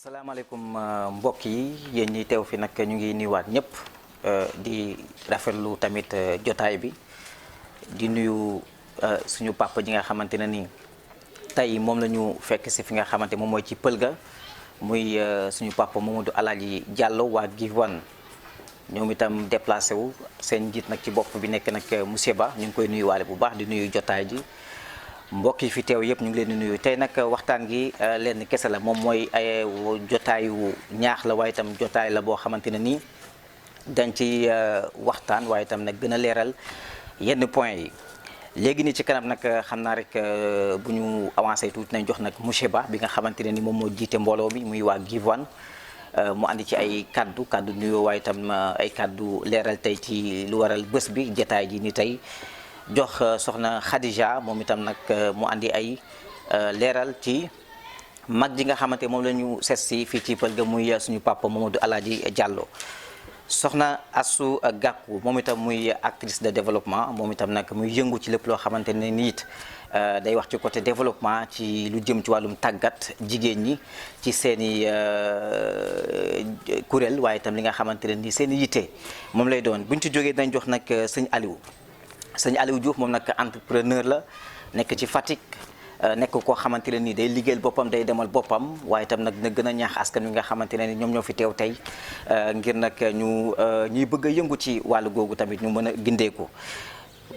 salaamaaleykum mbokk yi yéen ñi teew fi nag ñu ngi nuyuwaat ñëpp di rafetlu tamit jotaay bi di nuyu suñu papa ji nga xamante ne nii tey moom la ñu fekk si fi nga xamante moom mooy ci pël ga muy suñu papa Mamadou Aladji Diallo waa Give One ñoom itam déplacé wu seen njiit nag ci bopp bi nekk nag monsieur Ba ñu ngi koy nuyuwaale bu baax di nuyu jotaay ji. mbokk yi fi teew yëpp ñu ngi leen di nuyu tey nag waxtaan gi lenn kese la moom mooy ay jotaayu ñaax la waaye itam jotaay la boo xamante ne nii dañ ci waxtaan waaye itam nag gën a leeral yenn point yi léegi nii ci kanam nag xam naa rek bu ñu avancé tuuti nañ jox nag monsieur Ba bi nga xamante ne ni moom moo jiite mbooloo mi muy waa Give One mu andi ci ay kaddu nuyoo waaye itam ay kaddu leeral tey ci lu waral bés bi jotaay ji ni tey jox soxna Khadija moom itam nag mu andi ay leeral ci mag ji nga xamante moom la ñu seet si fii ci pël ga muy suñu papa Mamadou Aladji Diallo soxna Assou Gakou moom itam muy actrice de développement moom itam nag muy yëngu ci lépp loo xamante ne nit day wax ci côté développement ci lu jëm ci wàllum tàggat jigéen ñi ci seen i kuréel waaye itam li nga xamante ne ni seen i yitte moom lay doon buñ ci jógee dañ jox nag sëñ Aliou Diouf moom nag entrepreneur la nekk ci Fatick nekk koo xamante ne nii day liggéeyal boppam day demal boppam waaye itam nag na gën a ñaax askan wi nga xamante ne ni ñoom ñoo fi teew tey ngir nag ñuy bëgg a yëngu ci wàllu googu tamit ñu mën a gindeeku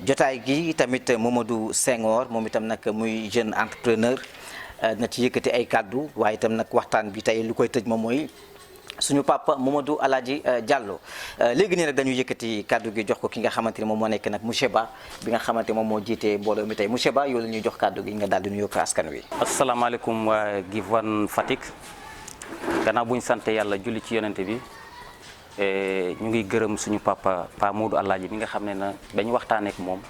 jotaay gi tamit Mamadou Senghor moom itam nag muy jeune entrepreneur na ci yëkkati ay kàddu waaye itam nag waxtaan bi tey lu koy tëj moom mooy suñu papa Mamadou Aladji Diallo léegi nii nag dañuy yëkkati kàddu gi jox ko ki nga xamante ni moom moo nekk nag monsieur Ba bi nga xamante moom moo jiite mbooloo mi tey monsieur Ba yow la ñuy jox kàddu gi nga daal di nuyoo ko askan wi. asalaamaaleykum waa Give One Fatick gannaaw bu ñu sant yàlla julli ci yonente bi ñu ngi gërëm suñu papa Mamadou Aladji mi nga xam ne na dañu waxtaanee ak moom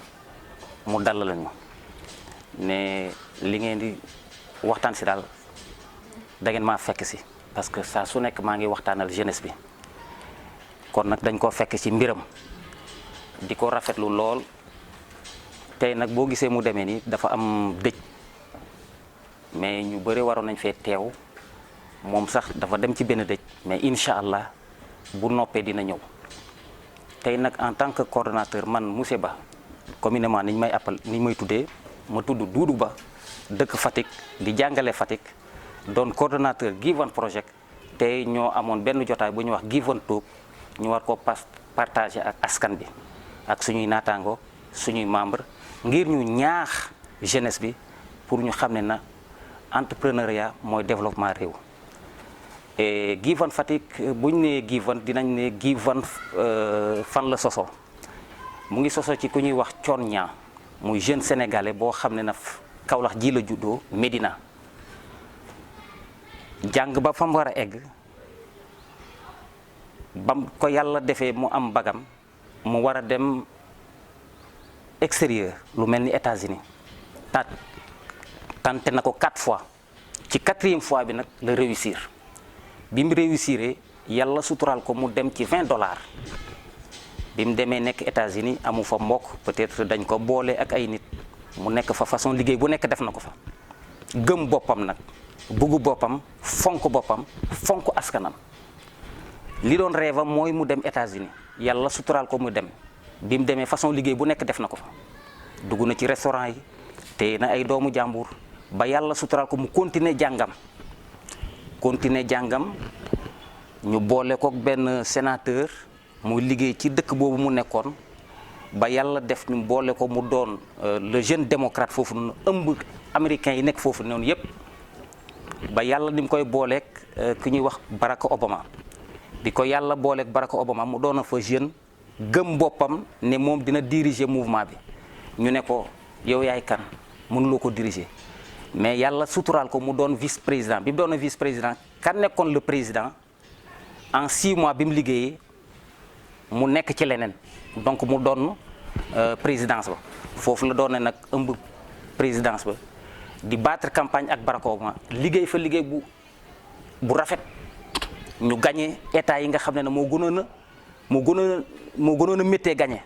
mu dalal ñu ne li ngeen di waxtaan si daal da ngeen maa fekk si. parce que saa su nekk maa ngi waxtaanal jeunesse bi kon nag dañ koo fekk ci mbiram di ko rafetlu lool tey nag boo gisee mu demee nii dafa am dëj mais ñu bëri waroon nañ fee teew moom sax dafa dem ci benn dëj mais incha allah bu noppee dina ñëw tey nag en tant que coordonnateur man monsieur Ba communément niñ may appel niñ may tuddee ma tudd Doudou Ba dëkk Fatick di jàngale Fatick. doon coordonnateur Give One Project tey ñoo amoon benn jotaay bu ñuy wax Give One Talk ñu war ko partager ak askan bi ak suñuy naataango suñuy membre ngir ñu ñaax jeunesse bi pour ñu xam ne na entrepreneuriat mooy développement réew et Give One Fatick bu ñu nee Give One dinañ ne Give One fan la soso mu ngi soso ci ku ñuy wax Thione Niang muy jeune sénégalais boo xam ne na Kaolack ji la juddoo Médina jàng ba fa mu war a egg bam ko yàlla defee mu am bagam mu war a dem extérieur lu mel ni États-Unis tante na ko 4 fois ci 4e fois bi nag la réussir bi mu réussiree yàlla suturaal ko mu dem ci $20 bi mu demee nekk États-Unis amu fa mbokk peut-être dañ ko boole ak ay nit mu nekk fa façon liggéey bu nekk def na ko fa gëm boppam nag buggu boppam fonk askanam li doon rêve am mooy mu dem États-Unis yàlla suturaal ko mu dem bi mu demee façon liggéey bu nekk def na ko fa dugg na ci restaurant yi téye na ay doomu jàmbur ba yàlla suturaal ko mu continuer jàngam ñu boole ko benn sénateur muy liggéey ci dëkk boobu mu nekkoon ba yàlla def ñu boole ko mu doon le jeune démocrate foofu noonu ëmb américains yi nekk foofu noonu yépp ba yàlla ni mu koy booleeg ki ñuy wax Barack Obama bi ko yàlla booleeg Barack Obama mu doon fa jeune gëm boppam ne moom dina diriger mouvement bi ñu ne ko yow yaay kan mënuloo ko diriger mais yàlla suturaal ko mu doon vice président bi mu doon vice président kan nekkoon le président en 6 mois bi mu liggéeyee mu nekk ci leneen donc mu doon présidence ba foofu la doon ne nag ëmb présidence ba. di battre campagne ak Barack Obama liggéey fa liggéey bu rafet ñu gagné état yi nga xam ne moo gënoon a méttee gagné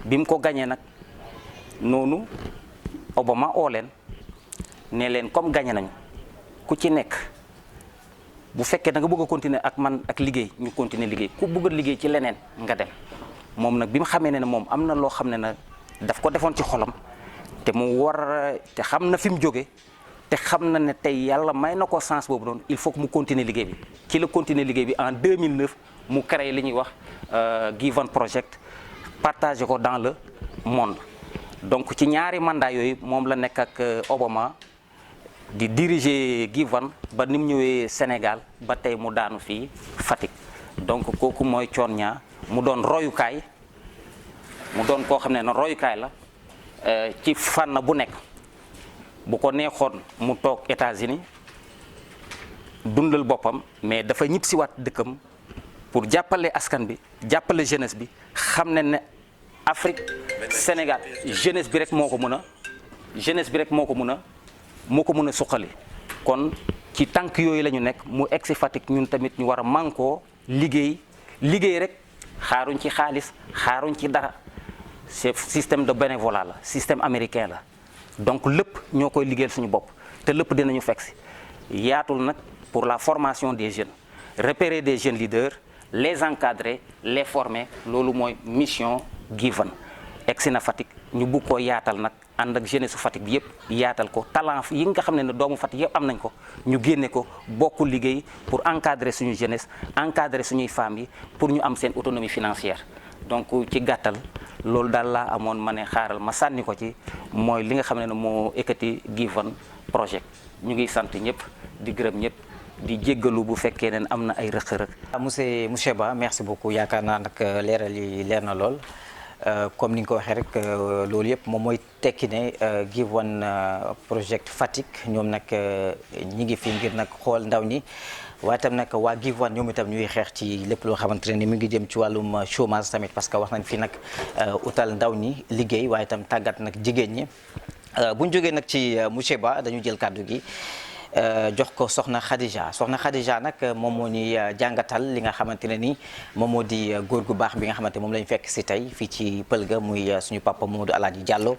bi mu ko gagné nag noonu Obama oo leen ne leen comme gagné nañu ku ci nekk bu fekkee da nga bëgg a continuer ak man ak liggéey ñu continuer liggéey ku bëgg a liggéey ci leneen nga dem moom nag bi mu xamee ne moom am na loo xam ne nag daf ko defoon ci xolam te mu war te xam na fi mu jóge te xam na ne tey yàlla may na ko sens boobu noonu il faut que mu continuer liggéey bi ci la continuer liggéey bi en 2009 mu créé li ñuy wax Give One Project partagé ko dans le monde donc ci ñaari mandat yooyu moom la nekk ak Obama di diriger Give One ba ni mu ñëwee Sénégal ba tey mu daanu fii Fatick donc kooku mooy Thione Niang mu doon royukaay mu doon koo xam ne na royukaay la ci fànn bu nekk bu ko neexoon mu toog États-Unis dundal boppam mais dafa ñib si waat dëkkam pour jàppale askan bi jàppale jeunesse bi xam ne Afrique Sénégal jeunesse bi rek moo ko mën a jeunesse bi rek moo ko mën a suqali kon ci tànk yooyu la ñu nekk mu egg si Fatick ñun tamit ñu war a mànkoo liggéey rek xaaruñ ci xaalis xaaruñ ci dara c'est système de bénévolat la système américain la donc lépp ñoo koy liggéeyal suñu bopp te lépp dinañu fekk si yaatul nag pour la formation des jeunes repérer des jeunes leaders les encadrer les former loolu mooy mission Give One egsi na Fatick ñu bugg koo yaatal nag ànd ak jeunesse su Fatick bi yëpp yaatal ko talent yi nga xam ne doomu Fatick yëpp am nañ ko ñu génne ko bokk liggéey pour encadrer suñu jeunesse encadrer suñuy femmes yi pour ñu am seen autonomie financière donc ci gàttal loolu daal laa amoon ma ne xaaral ma sànni ko ci mooy li nga xam ne moo ekkati Give One Project ñu ngi sant ñëpp di gërëm ñëpp di jéggalu bu fekkee ne am na ay rëq-rëq. monsieur Ba merci beaucoup yaakaar naa nag leeral yi leer na lool comme ni nga ko waxee rek loolu yëpp moom mooy tekki ne Give One Project Fatick ñoom nag ñi ngi fi ngir nag xool ndaw ñi waaye tam nag waa Give One ñoom itam ñuy xeex ci lépp loo xamante ne ni mu ngi jëm ci wàllum chômage tamit parce que wax nañ fi nag utal ndaw ñi liggéey waaye itam tàggat nag jigéen ñi bu ñu jógee nag ci monsieur Ba dañu jël kàddu gi. jox ko soxna Khadija nag moom moo ñuy jàngatal li nga xamante ne ni moom moo di góor gu baax bi nga xamante moom lañu fekk si tey fii ci pël ga muy suñu papa Mamadou Aladji Diallo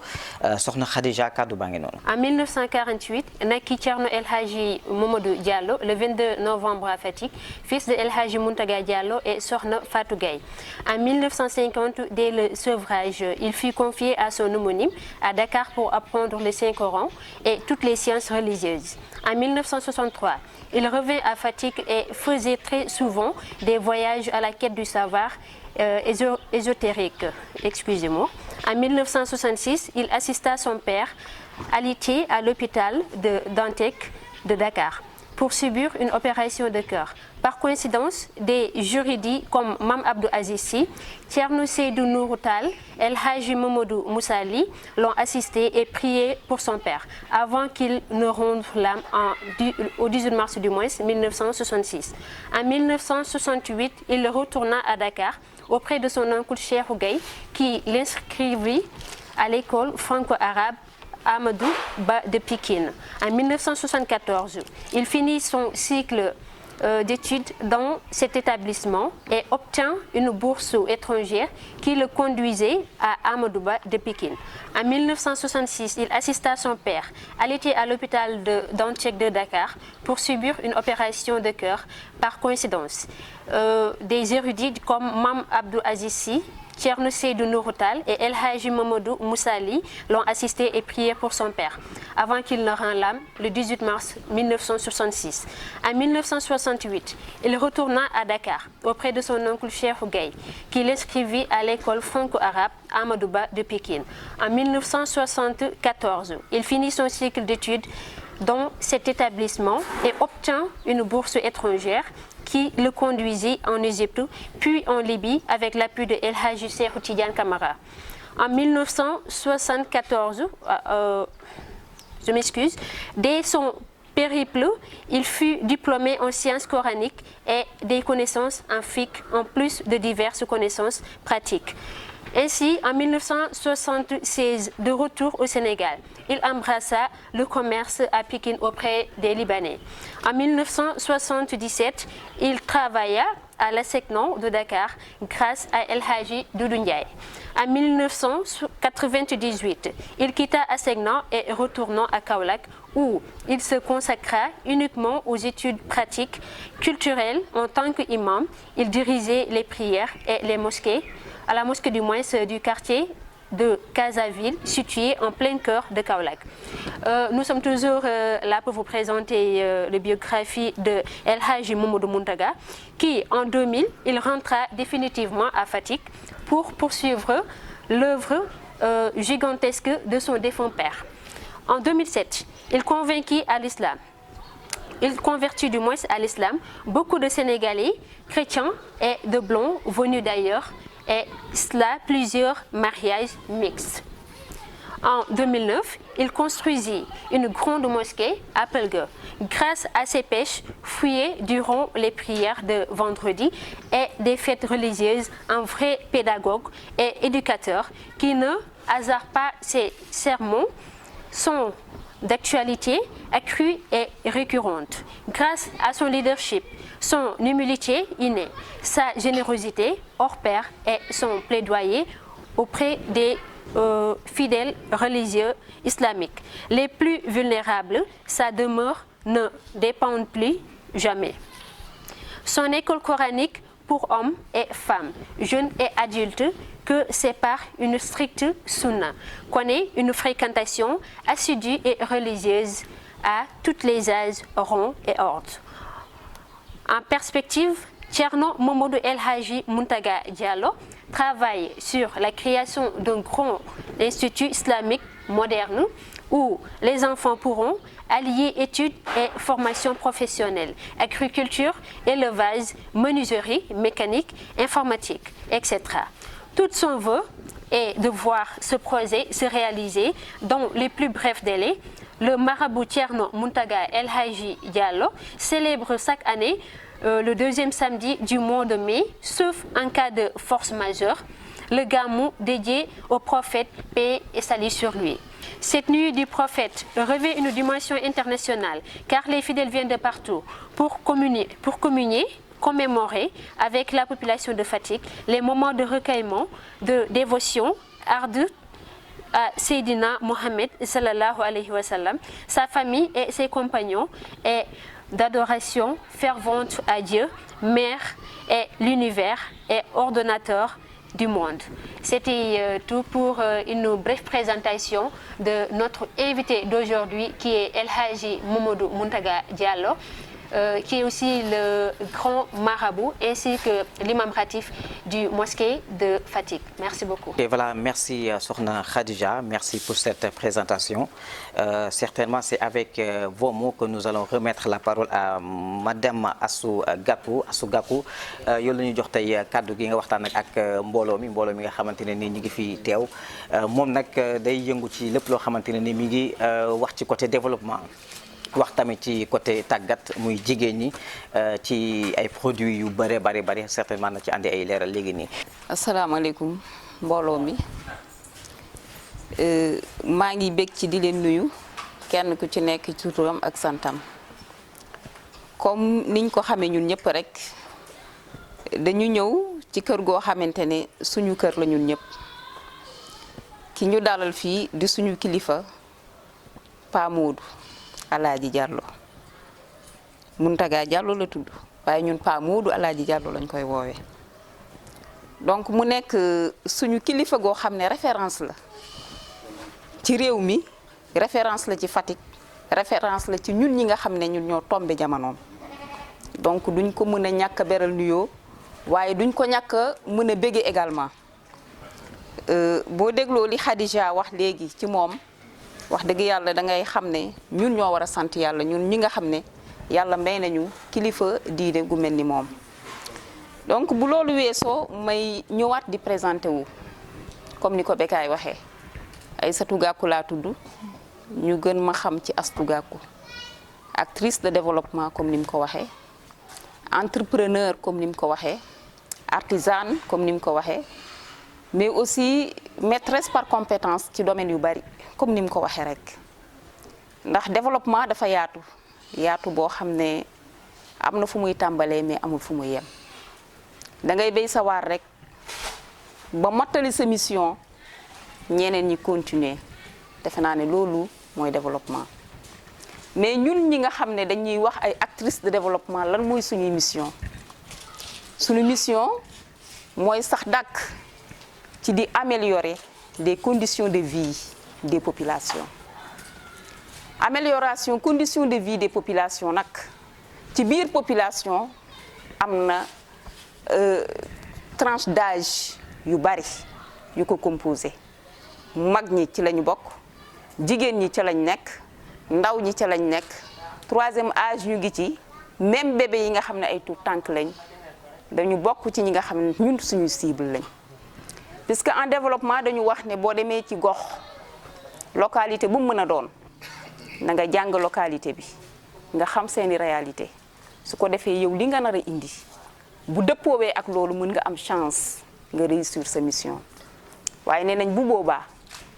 soxna Khadija kàddu baa ngi noonu. En 1948 naquit Thierno El Hadji Mamadou Diallo le 22 novembre à Fatick, fils de El Hadji Mountaga Diallo et soxna Fatou Gaye. En 1950, dès le sevrage, il fut confié à son homonyme à Dakar pour apprendre le Saint-Coran et toutes les sciences religieuses. En 1963, il revint à Fatick et faisait très souvent des voyages à la quête du savoir ésotérique. Excusez-moi. En 1966, il assista son père alité à l'hôpital de Dantec de Dakar pour subir une opération de cœur. Par coïncidence, des juridiques comme Mame Abdou Aziz Sy, Thierno Seydou Nourou Tall, El Hadji Mamadou Moussa Ly l'ont assisté et prié pour son père avant qu'il ne rende l'âme au 18 mars du mois 1966. En 1968, il retourna à Dakar auprès de son oncle Cheikhou Gaye qui l'inscrivit à l'école franco-arabe Amadou Ba de Pikine. En 1974, il finit son cycle d'études dans cet établissement et obtient une bourse étrangère qui le conduisait à Amadou Ba de Pikine. En 1966, il assista son père alité à l'hôpital de Dantec de Dakar pour subir une opération de cœur. Par coïncidence, des érudits comme Mame Abdou Aziz Sy, Thierno Seydou Nourou Tall et El Hadji Mamadou Moussa Ly l'ont assisté et prié pour son père avant qu'il ne rende l'âme le 18 mars 1966. En 1968, il retourna à Dakar auprès de son oncle Cheikhou Gaye qui l'inscrivit à l'école franco-arabe Amadou Ba de Pikine. En 1974, il finit son cycle d'études dans cet établissement et obtient une bourse étrangère qui le conduisit en Égypte, puis en Libye avec l'appui de El Hadji Sékou Tidiane Camara. En 1974, je m'excuse, dès son périple, il fut diplômé en sciences coraniques et des connaissances en fiqh, en plus de diverses connaissances pratiques. Ainsi, en 1976, de retour au Sénégal, il embrassa le commerce à Pikine auprès des Libanais. En 1977, il travailla à l'ASECNA de Dakar grâce à El Hadji Doudou Ndiaye. En 1998, il quitta ASECNA et retourna à Kaolack où il se consacra uniquement aux études pratiques, culturelles. En tant qu'imam, il dirigeait les prières et les mosquées, à la mosquée du moins du quartier de Casaville, située en plein cœur de Kaolack. Nous sommes toujours là pour vous présenter la biographie de El Hadji Mamadou Muntaga, qui en 2000, il rentra définitivement à Fatick pour poursuivre l'œuvre gigantesque de son défunt père. En 2007, il convertit à l'islam. Il convertit du moins à l'islam beaucoup de Sénégalais, chrétiens et de Blancs venus d'ailleurs, et cela plusieurs mariages mixtes. En 2009, il construisit une grande mosquée à Pelgue grâce à ses pêches fouillées durant les prières de vendredi et des fêtes religieuses. Un vrai pédagogue et éducateur qui ne hasarde pas ses sermons sont d'actualité accrue et récurrente. Grâce à son leadership, son humilité innée, sa générosité hors pair et son plaidoyer auprès des fidèles religieux islamiques les plus vulnérables, sa demeure ne dépend plus jamais. Son école coranique pour hommes et femmes, jeunes et adultes, que sépare une stricte sunna, connaît une fréquentation assidue et religieuse à tous les âges, rangs et ordres. En perspective, Thierno Mamadou El Hadji Muntaga Diallo travaille sur la création d'un grand institut islamique moderne où les enfants pourront allier études et formation professionnelle, agriculture, élevage, menuiserie, mécanique, informatique, etc. Tout son vœu est de voir ce projet se réaliser dans les plus brefs délais. Le marabout Thierno Muntaga El Hadji Diallo célèbre chaque année le deuxième samedi du mois de mai, sauf en cas de force majeure, le gamou dédié au prophète, paix et salut sur lui. Cette nuit du prophète revêt une dimension internationale car les fidèles viennent de partout pour commémorer avec la population de Fatick les moments de recueillement, de dévotion ardue à Seydina Mohamed sallallahu alayhi wa sallam, sa famille et ses compagnons, et d'adoration fervente à Dieu, Mère et l'univers et ordonnateur du monde. C'était tout pour une brève présentation de notre invité d'aujourd'hui qui est El Hadji Mamadou Muntaga Diallo, qui est aussi le grand marabout ainsi que l'imam ratif du mosquée de Fatick. Merci beaucoup. Et voilà, merci Sokhna Khadija, merci pour cette présentation. Certainement, c'est avec vos mots que nous allons remettre la parole à Madame Assou Gakou. Assou Gakou, yow la ñu jox tey kàddu gi nga waxtaan ak mbooloo mi nga xamante ne ni ñu ngi fi teew moom nag day yëngu ci lépp loo xamante ne ni mi ngi wax ci côté développement. wax tamit ci côté tàggat muy jigéen ñi ci ay produits yu bari certainement na ci andi ay leeral léegi nii. asalaamaaleykum mbooloo mi maa ngi bég ci di leen nuyu kenn ku ci nekk ci turam ak santam comme niñ ko xamee ñun ñëpp rek dañu ñëw ci kër goo xamante ne suñu kër la ñun ñëpp ki ñu dalal fii di suñu kilifa Pa Modou Alaaji Diallo Muntaga Diallo la tudd waaye ñun Pa Modou Alaaji Diallo lañ koy woowee donc mu nekk suñu kilifa goo xam ne référence la ci réew mi référence la ci Fatick référence la ci ñun ñi nga xam ne ñun ñoo tombé jamonoom donc duñ ko mën a ñàkk a beral nuyoo waaye duñ ko ñàkk a mën a bége également boo dégloo li Khadija wax léegi ci moom wax dëgg yàlla da ngay xam ne ñun ñoo war a sant yàlla ñun ñi nga xam ne yàlla may nañu kilifa diine gu mel ni moom. donc bu loolu weesoo may ñëwaat di présenté wu comme ni ko Bekaay waxee Aïssatou Gakou laa tudd ñu gën ma xam ci Astou Gakou actrice de développement comme ni mu ko waxee entrepreneur comme ni mu ko waxee artisane comme ni mu ko waxee mais aussi maîtresse par compétence ci domaine yu bari. comme ni mu ko waxee rek ndax développement dafa yaatu boo xam ne am na fu muy tàmbalee mais amul fu muy yem da ngay béy sa waar rek ba mottali sa mission ñeneen ñi continuer defe naa ne loolu mooy développement mais ñun ñi nga xam ne dañuy wax ay actrices de développement lan mooy suñuy mission suñu mission mooy sax dàkk ci di améliorer les conditions de vie des populations. Amélioration conditions de vie des populations nag ci biir population am na tranche d'âge yu bari yu ko composé mag ñi ci lañu bokk jigéen ñi ca lañ nekk ndaw ñi ca lañ nekk troisième âge ñu ngi ci même bébé yi nga xam ne ay tout tànk lañ dañu bokk ci ñi nga xam ne ñun suñu cible lañ puisque en développement dañu wax ne boo demee ci gox localité bu mu mën a doon na nga jàng localité bi nga xam seeni réalité su ko defee yow li nga nar a indi bu dëppoowee ak loolu mën nga am chance nga réussir sa mission waaye nee nañ bu boobaa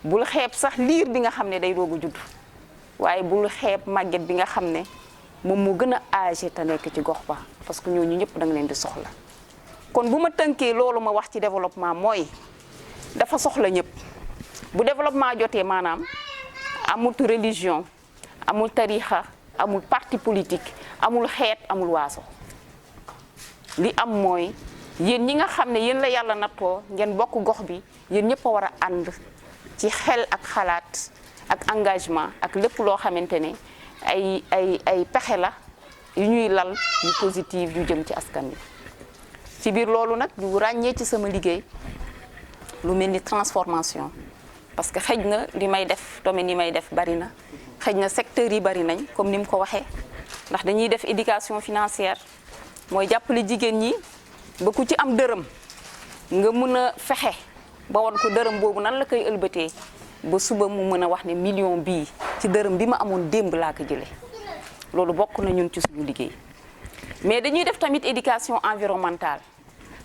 bul xeeb sax liir bi nga xam ne day doog a judd waaye bul xeeb màgget bi nga xam ne moom moo gën a âgé te nekk ci gox ba parce que ñooñu ñëpp da nga leen di soxla kon bu ma tënkee loolu ma wax ci développement mooy dafa soxla ñëpp bu développement jotee maanaam amul religion amul tarixa amul parti politique amul xeet amul waaso li am mooy yéen ñi nga xam ne yéen la yàlla nattoo ngeen bokk gox bi yéen ñëpp a war a ànd ci xel ak xalaat ak engagement ak lépp loo xamante ne ay pexe la yu ñuy lal yu positif yu jëm ci askan wi ci biir loolu nag ñu ràññee ci sama liggéey lu mel ni transformation parce que xëj na li may def domaine yi may def bari na xëj na secteurs yi bari nañ comme ni mu ko waxee ndax dañuy def éducation financière mooy jàppale jigéen ñi ba ku ci am dërëm nga mën a fexe ba won ko dërëm boobu nan la koy ëlbatee ba suba mu mën a wax ne million bii ci dërëm bi ma amoon démb laa ko jëlee loolu bokk na ñun ci suñu liggéey mais dañuy def tamit éducation environnementale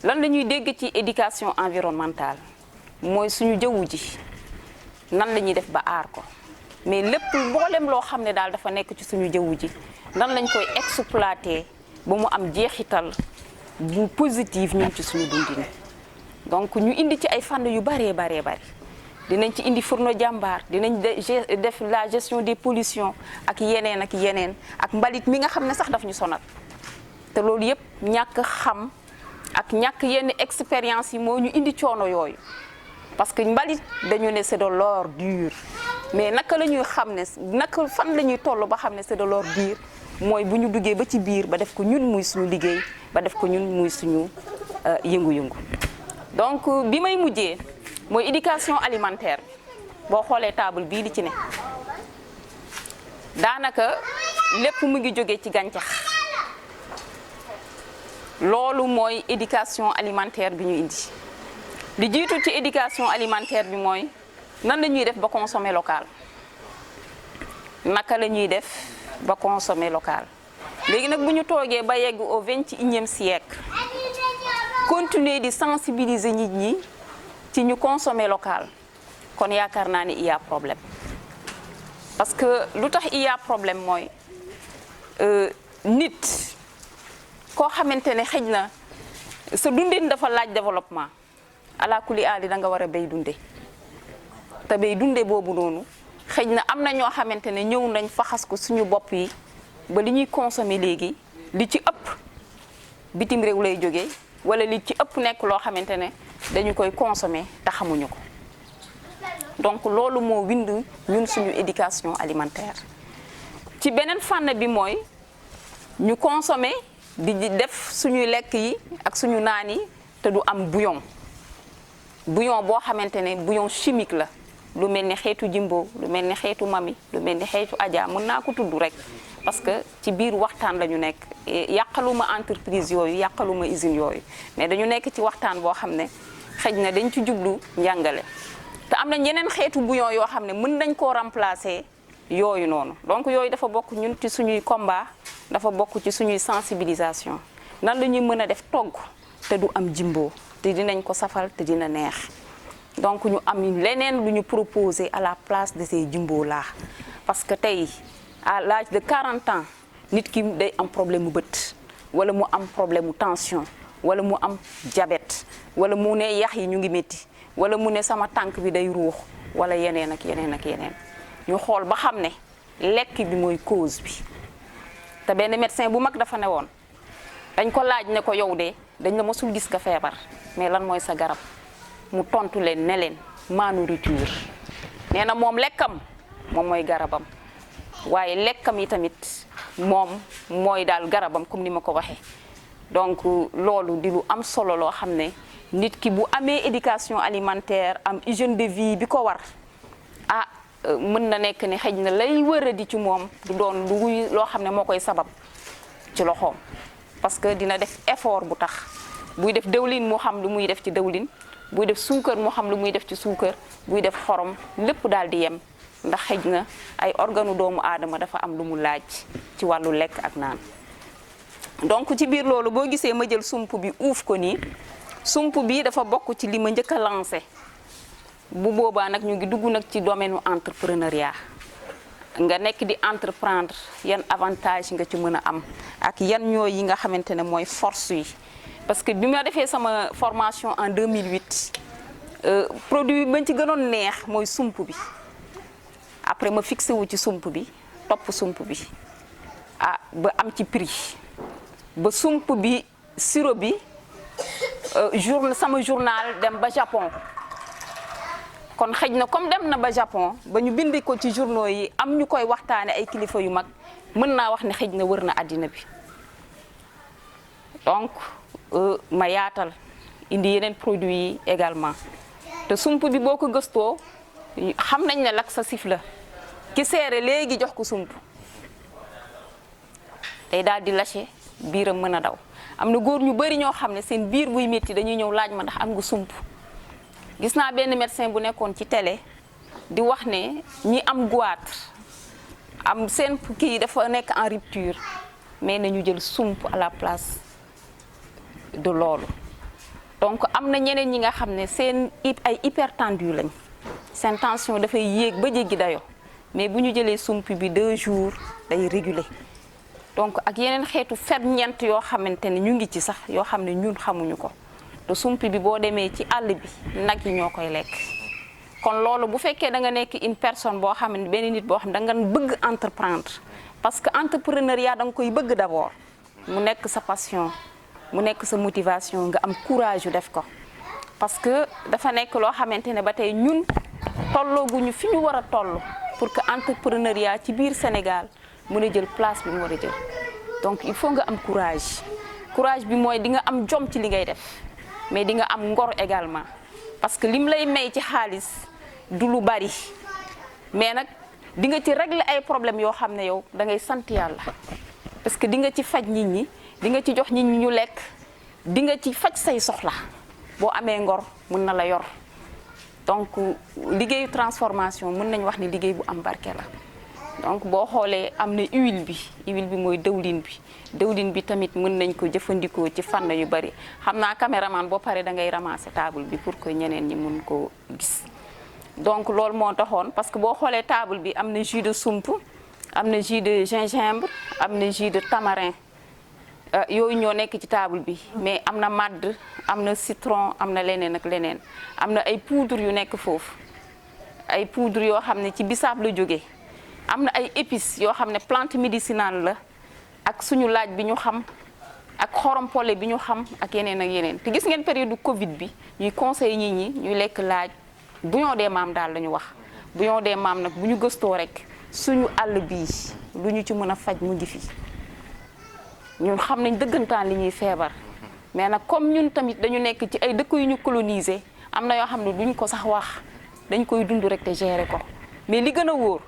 lan la ñuy dégg ci éducation environnementale mooy suñu jawwu ji nan la ñuy def ba aar ko mais lépp mboolem loo xam ne daal dafa nekk ci suñu jawwu ji nan lañ koy exploiter ba mu am jeexital bu positif ñun ci suñu dundin donc ñu indi ci ay fànn yu bari dinañ ci indi fourneau jàmbaar dinañ def la gestion des pollutions ak yeneen ak mbalit mi nga xam ne sax daf ñu sonal te loolu yëpp ñàkk xam ak ñàkk yenn expérience yi moo ñu indi coono yooyu parce que mbalit dañu ne c'est de l'ordure mais naka la ñuy xam ne naka fan la ñuy toll ba xam ne c'est de l'ordure mooy bu ñu duggee ba ci biir ba def ko ñun muy suñu liggéey ba def ko ñun muy suñu yëngu-yëngu donc bi may mujjee mooy éducation alimentaire boo xoolee table bii li ci ne daanaka lépp mu ngi jóge ci gàncax loolu mooy éducation alimentaire bi ñu indi li jiitu ci éducation alimentaire bi mooy nan la ñuy def ba consommer local naka la ñuy def ba consommer local léegi nag bu ñu toogee ba yegg au 21e siècle continuer di sensibiliser nit ñi ci ñu consommer local kon yaakaar naa ni il y a problème parce que lu tax il y a problème mooy nit koo xamante ne xëj na sa dundin dafa laaj développement ala kulli aali da nga war a béy dunde te béy dunde boobu noonu xëj na am na ñoo xamante ne ñëw nañ faxas ko suñu bopp yi ba li ñuy consommer léegi li ci ëpp bitim réew lay jógee wala li ci ëpp nekk loo xamante ne dañu koy consommer te xamuñu ko donc loolu moo wind ñun suñu éducation alimentaire ci beneen fànn bi mooy ñu consommer di def suñuy lekk yi ak suñu naan yi te du am bouillon boo xamante ne bouillon chimique la lu mel ni xeetu jimbo lu mel ni xeetu mami lu mel ni xeetu aja mën naa ko tudd rek parce que ci biir waxtaan la ñu nekk yàqaluma entreprise yooyu yàqaluma usine yooyu mais dañu nekk ci waxtaan boo xam ne xëj na dañ ci jublu njàngale te am na yeneen xeetu bouillon yoo xam ne mën nañ koo remplacer yooyu noonu donc yooyu dafa bokk ñun ci suñuy combat dafa bokk ci suñuy sensibilisation nan la ñuy mën a def togg te du am jimbo te dinañ ko safal te dina neex donc ñu am leneen lu ñu proposer à la place de ces jimbo là parce que tey à l'âge de 40 ans nit ki day am problème mu bët wala mu am problème mu tension wala mu am diabète wala mu ne yax yi ñu ngi métti wala mu ne sama tànk bi day ruux wala yeneen ak yeneen ñu xool ba xam ne lekk bi mooy cause bi te benn médecin bu mag dafa ne woon dañ ko laaj ne ko yow de dañ la mosul gis nga feebar mais lan mooy sa garab mu tontu leen ne leen ma nourriture nee na moom lekkam moom mooy garabam waaye lekkam yi tamit moom mooy daal garabam comme ni ma ko waxee donc loolu di lu am solo loo xam ne nit ki bu amee éducation alimentaire am hygiène de vie bi ko war ah mën na nekk ne xëy na lay wëradi ci moom du doon lu loo xam ne moo koy sabab ci loxoom parce que dina def effort bu tax buy def dëwlin mu xam lu muy def ci dëwlin buy def suukar mu xam lu muy def ci suukar buy def xorom lépp daal di yem ndax xëj na ay organu doomu aadama dafa am lu mu laaj ci wàllu lekk ak naan donc ci biir loolu boo gisee ma jël sump bi uuf ko nii sump bi dafa bokk ci li ma njëkk a lancé bu boobaa nag ñu ngi dugg nag ci domaine entrepreneuriat nga nekk di entreprendre yan avantage nga ci mën a am ak yan ñooy yi nga xamante ne mooy force yi parce que bi ma defee sama formation en 2008 produit bañ ci gënoon neex mooy sump bi après ma fixé wu ci sump bi topp sump bi ah ba am ci prix ba sump bi sirop bi sama journal dem ba Japon kon xëj na comme dem na ba Japon ba ñu bind ko ci journaux yi am ñu koy waxtaane ay kilifa yu mag mën naa wax ne xëj na wër na àddina bi donc ma yaatal indi yeneen produits yi également te sump bi boo ko gëstoo xam nañ ne laxatif la ki seere léegi jox ko sump day daal di lâché biiram mën a daw am na góor ñu bari ñoo xam ne seen biir buy métti dañuy ñëw laaj ma ndax am nga sump gis naa benn médecin bu nekkoon ci télé di wax ne ñi am goitre am seen kii dafa nekk en rupture mais nañu jël sump à la place de loolu donc am na ñeneen ñi nga xam ne seen ay hypertendu lañ seen tension dafay yéeg ba jéggi dayo mais bu ñu jëlee sump bi 2 jours day réguler donc ak yeneen xeetu ferñeent yoo xamante ne ñu ngi ci sax yoo xam ne ñun xamuñu ko te sump bi boo demee ci àll bi nag yi ñoo koy lekk kon loolu bu fekkee da nga nekk une personne boo xam ne benn nit boo xam ne da nga bëgg entreprendre parce que entrepreneuriat da nga koy bëgg d'abord mu nekk sa passion mu nekk sa motivation nga am courage yu def ko parce que dafa nekk loo xamante ne ba tey ñun tollooguñu fi ñu war a toll pour que entrepreneuriat ci biir Sénégal mën a jël place bi mu war a jël donc il faut nga am courage bi mooy di nga am jom ci li ngay def mais di nga am ngor également parce que lim lay may ci xaalis du lu bari mais nag di nga ci régler ay problèmes yoo xam ne yow da ngay sant yàlla parce que di nga ci faj nit ñi di nga ci jox nit ñi ñu lekk di nga ci faj say soxla boo amee ngor mën na la yor donc liggéeyu transformation mën nañ wax ni liggéey bu am barke la donc boo xoolee am na huile bi mooy dëwlin bi tamit mën nañ ko jëfandikoo ci fànn yu bari xam naa caméraman boo paree da ngay ramasser table bi pour que ñeneen ñi mun ko gis donc loolu moo taxoon parce que boo xoolee table bi am na jus de sump am na jus de gingembre am na jus de tamarin yooyu ñoo nekk ci table bi mais am na madd am na citron am na leneen ak leneen am na ay poudre yu nekk foofu ay poudre yoo xam ne ci bisaab la jóge am na ay épices yoo xam ne plante médicinale la ak suñu laaj bi ñu xam ak xorompole bi ñu xam ak yeneen te gis ngeen période du Covid bi ñuy conseiller nit ñi ñuy lekk laaj bouillon des maam daal la ñu wax bouillon des maam nag bu ñu gëstoo rek suñu àll bii lu ñu ci mën a faj mu ngi fi ñun xam nañ dëggantaan li ñuy feebar mais nag comme ñun tamit dañu nekk ci ay dëkk yu ñu coloniser am na yoo xam ne duñ ko sax wax dañ koy dund rek te gérer ko mais li gën a wóor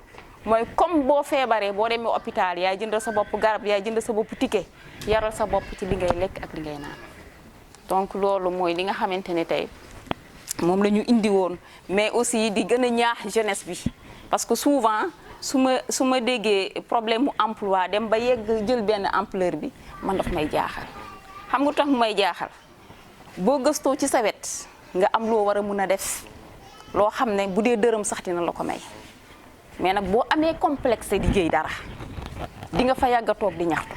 mooy comme boo feebaree boo demee hôpital yaay jëndal sa bopp garab yaay jëndal sa bopp ticket yaral sa bopp ci li ngay lekk ak li ngay naan donc loolu mooy li nga xamante ne tey moom la ñu indi woon mais aussi di gën a ñaax jeunesse bi parce que souvent su ma déggee problème mu emploi dem ba yegg jël benn ampleur bi man daf may jaaxal xam nga tax mu may jaaxal boo gëstoo ci sa wet nga am loo war a mun a def loo xam ne bu dee dërëm sax dina la ko may mais nag boo amee complexe liggéey dara di nga fa yàgg a toog di ñaxtu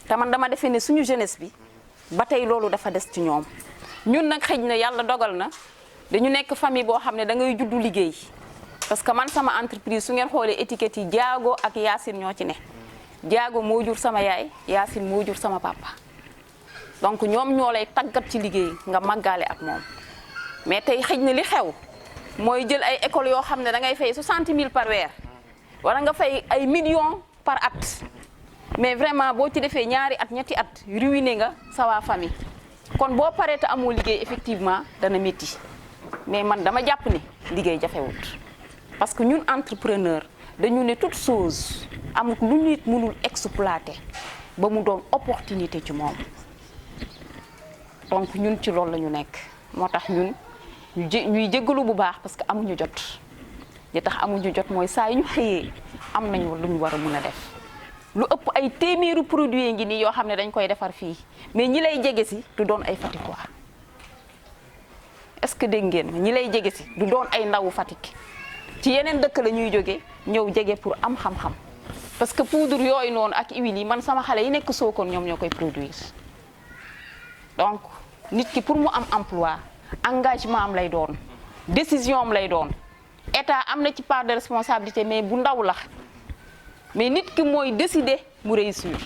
te man dama defee ne suñu jeunesse bi ba tey loolu dafa des ci ñoom ñun nag xëj na yàlla dogal na dañu nekk famille boo xam ne da ngay juddu liggéey parce que man sama entreprise su ngeen xoolee étiquette yi Diago ak Yacine ñoo ci ne Diago moo jur sama yaay Yacine moo jur sama papa donc ñoom ñoo lay tàggat ci liggéey nga màggaale ak moom mais tey xëj na li xew mooy jël ay école yoo xam ne da ngay fay 60 000 par weer wala nga fay ay millions par at mais vraiment boo ci defee ñaari at ñetti at ruiné nga sa waa famille kon boo paree te amoo liggéey effectivement dana métti mais man dama jàpp ni liggéey jafewut parce que ñun entrepreneur dañu ne toute chose amul lu nit mënul exploiter ba mu doon opportunité ci moom donc ñun ci loolu la ñu nekk moo tax ñun ñuy jéggalu bu baax parce que amuñu jot li tax amuñu jot mooy saa yu ñu xëyee am nañu lu ñu war a mën a def lu ëpp ay téeméeru produit ngi nii yoo xam ne dañ koy defar fii mais ñi lay jege si du doon ay Fatick est-ce que dégg ngeen ñi lay jege si du doon ay ndawu Fatick ci yeneen dëkk la ñuy jóge ñëw jege pour am xam-xam parce que poudre yooyu noonu ak huile yi man sama xale yi nekk Sokone ñoom ñoo koy produire donc nit ki pour mu am emploi engagement am lay doon décision am lay doon état am na ci part de responsabilité mais bu ndaw la mais nit ki mooy décider mu réussir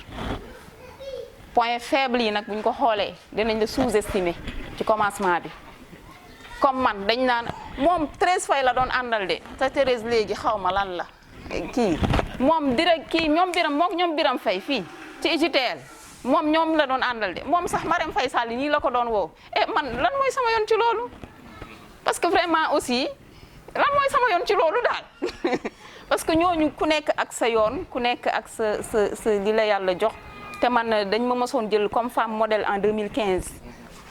point faible yi nag bu ñu ko xoolee dinañ la sous-estimer ci commencement bi comme man dañ naan moom Thérèse Faye la doon àndal de te Thérèse léegi xaw ma lan la kii moom direct kii ñoom biram mook ñoom biram Faye fii ci UGTL moom ñoom la doon àndal de moom sax Marème Faye Sall nii la ko doon woo man lan mooy sama yoon ci loolu parce que vraiment aussi lan mooy sama yoon ci loolu daal parce que ñooñu ku nekk ak sa yoon ku nekk ak sa li la yàlla jox te man dañ ma mosoon jël comme femme modèle en 2015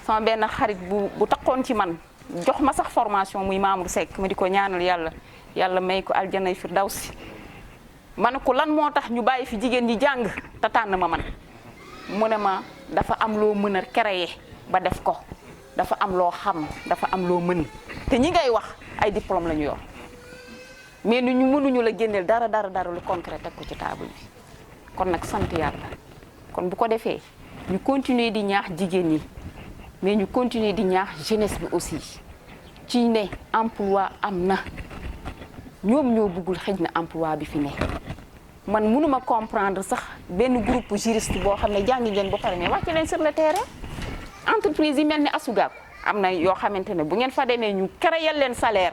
sama benn xarit bu taxoon ci man jox ma sax formation muy Mamour Seck ma di ko ñaanal yàlla may ko aljanay firdawsi ma ne ko lan moo tax ñu bàyyi fi jigéen ñi jàng te tànn ma man mu ne ma dafa am loo mën a créer ba def ko dafa am loo xam dafa am loo mën te ñi ngay wax ay diplôme la ñu yor mais ñu mënuñu la génneel dara lu concret teg ko ci table bi kon nag sant yàlla kon bu ko defee ñu continuer di ñaax jigéen ñi mais ñu continuer di ñaax jeunesse bi aussi ci ne emploi am na ñoom ñoo bëggul xëj na emploi bi fi ne man mënuma comprendre sax benn groupe juriste boo xam ne jàngi ngeen ba pare mais wàcc leen sur le terrain entreprise yi mel ni Asugaku am na yoo xamante ne bu ngeen fa demee ñu créer leen salaire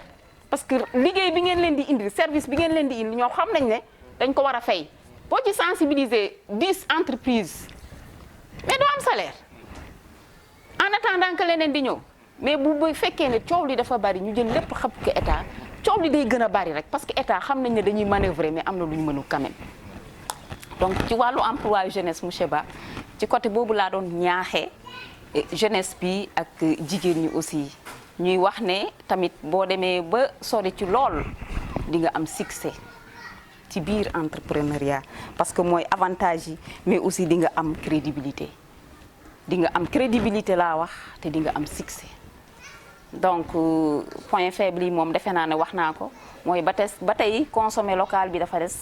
parce que liggéey bi ngeen leen di indi service bi ngeen leen di indi ñoo xam nañ ne dañ ko war a fay boo ci sensibiliser 10 entreprises mais doo am salaire en attendant que leneen di ñëw mais bu fekkee ne coow li dafa bari ñu jël lépp xam ko état coow li day gën a bari rek parce que état xam nañ ne dañuy manœuvrer mais am na lu ñu mënu quand même donc ci wàllu emploi jeunesse monsieur Ba ci côté boobu laa doon ñaaxee jeunesse bi ak jigéen ñi aussi ñuy wax ne tamit boo demee ba sori ci lool di nga am succès ci biir entrepreneuriat parce que mooy avantage yi mais aussi di nga am crédibilité laa wax te di nga am succès donc point faible yi moom defe naa ne wax naa ko mooy ba tey consommer local bi dafa des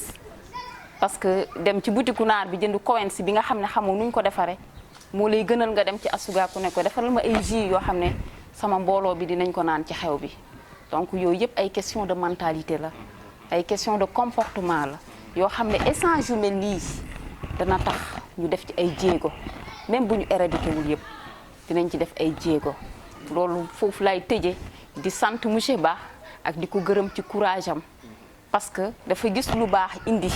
parce que dem ci butiku naar bi jënd coins bi nga xam ne xamoo nuñ ko defaree moo lay gënal nga dem ci Asugaku ne ko defaral ma ay jus yoo xam ne sama mbooloo bi dinañ ko naan ci xew bi donc yooyu yëpp ay question de mentalité la ay question de comportement la yoo xam ne échange yu mel nii dana tax ñu def ci ay jéego même bu ñu éradiqué wul yëpp dinañ ci def ay jéego loolu foofu lay tëje di sant monsieur Ba ak di ko gërëm ci courage am parce que dafa gis lu baax indi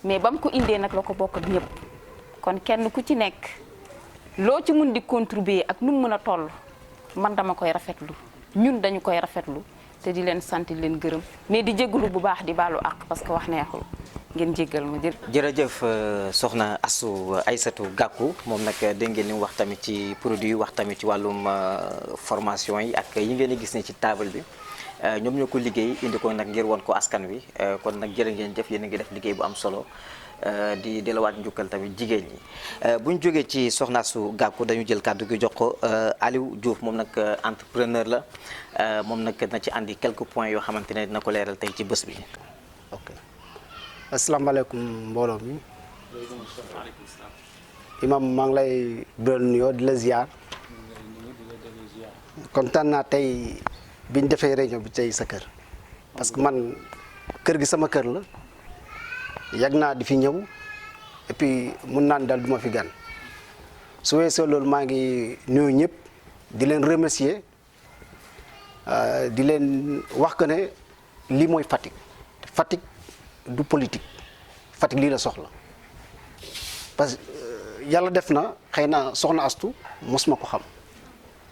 mais ba mu ko indee nag la ko bokk ak ñëpp kon kenn ku ci nekk loo ci mun di contribuer ak nu mu mën a toll man dama koy rafetlu ñun dañu koy rafetlu te di leen sant leen gërëm mais di jégalu bu baax di baalu àq parce que wax neexul ngeen jéggal ma jërëjëf soxna Aïssatou Gakou moom nag dégg ngeen li mu wax tamit ci produit wax tamit ci wàllum formation yi ak yi ngeen di gis ne ci table bi ñoom ñoo ko liggéey indi ko nag ngir won ko askan wi kon nag jërë ngeen jëf yéen a ngi def liggéey bu am solo di delawaat njukkal tamit jigéen ñi bu ñu jógee ci soxna Astou Gakou dañu jël kàddu gi jox ko Aliou Diouf moom nag entrepreneur la moom nag na ci andi quelques points yoo xamante ne dina ko leeral tey ci bés bi. ok asalaamaaleykum mbooloo mi imam maa ngi lay bëral nuyoo di la ziar kontaan naa tey biñ defee réunion bi tey sa kër parce que man kër gi sama kër la yàgg naa di fi ñëw et puis mun naan daal du ma fi gan su weesoo loolu maa ngi nuyu ñëpp di leen remercier di leen wax que ne lii mooy Fatick Fatick du politique Fatick lii la soxla parce que yàlla def na xëy na soxna Astou mosuma ko xam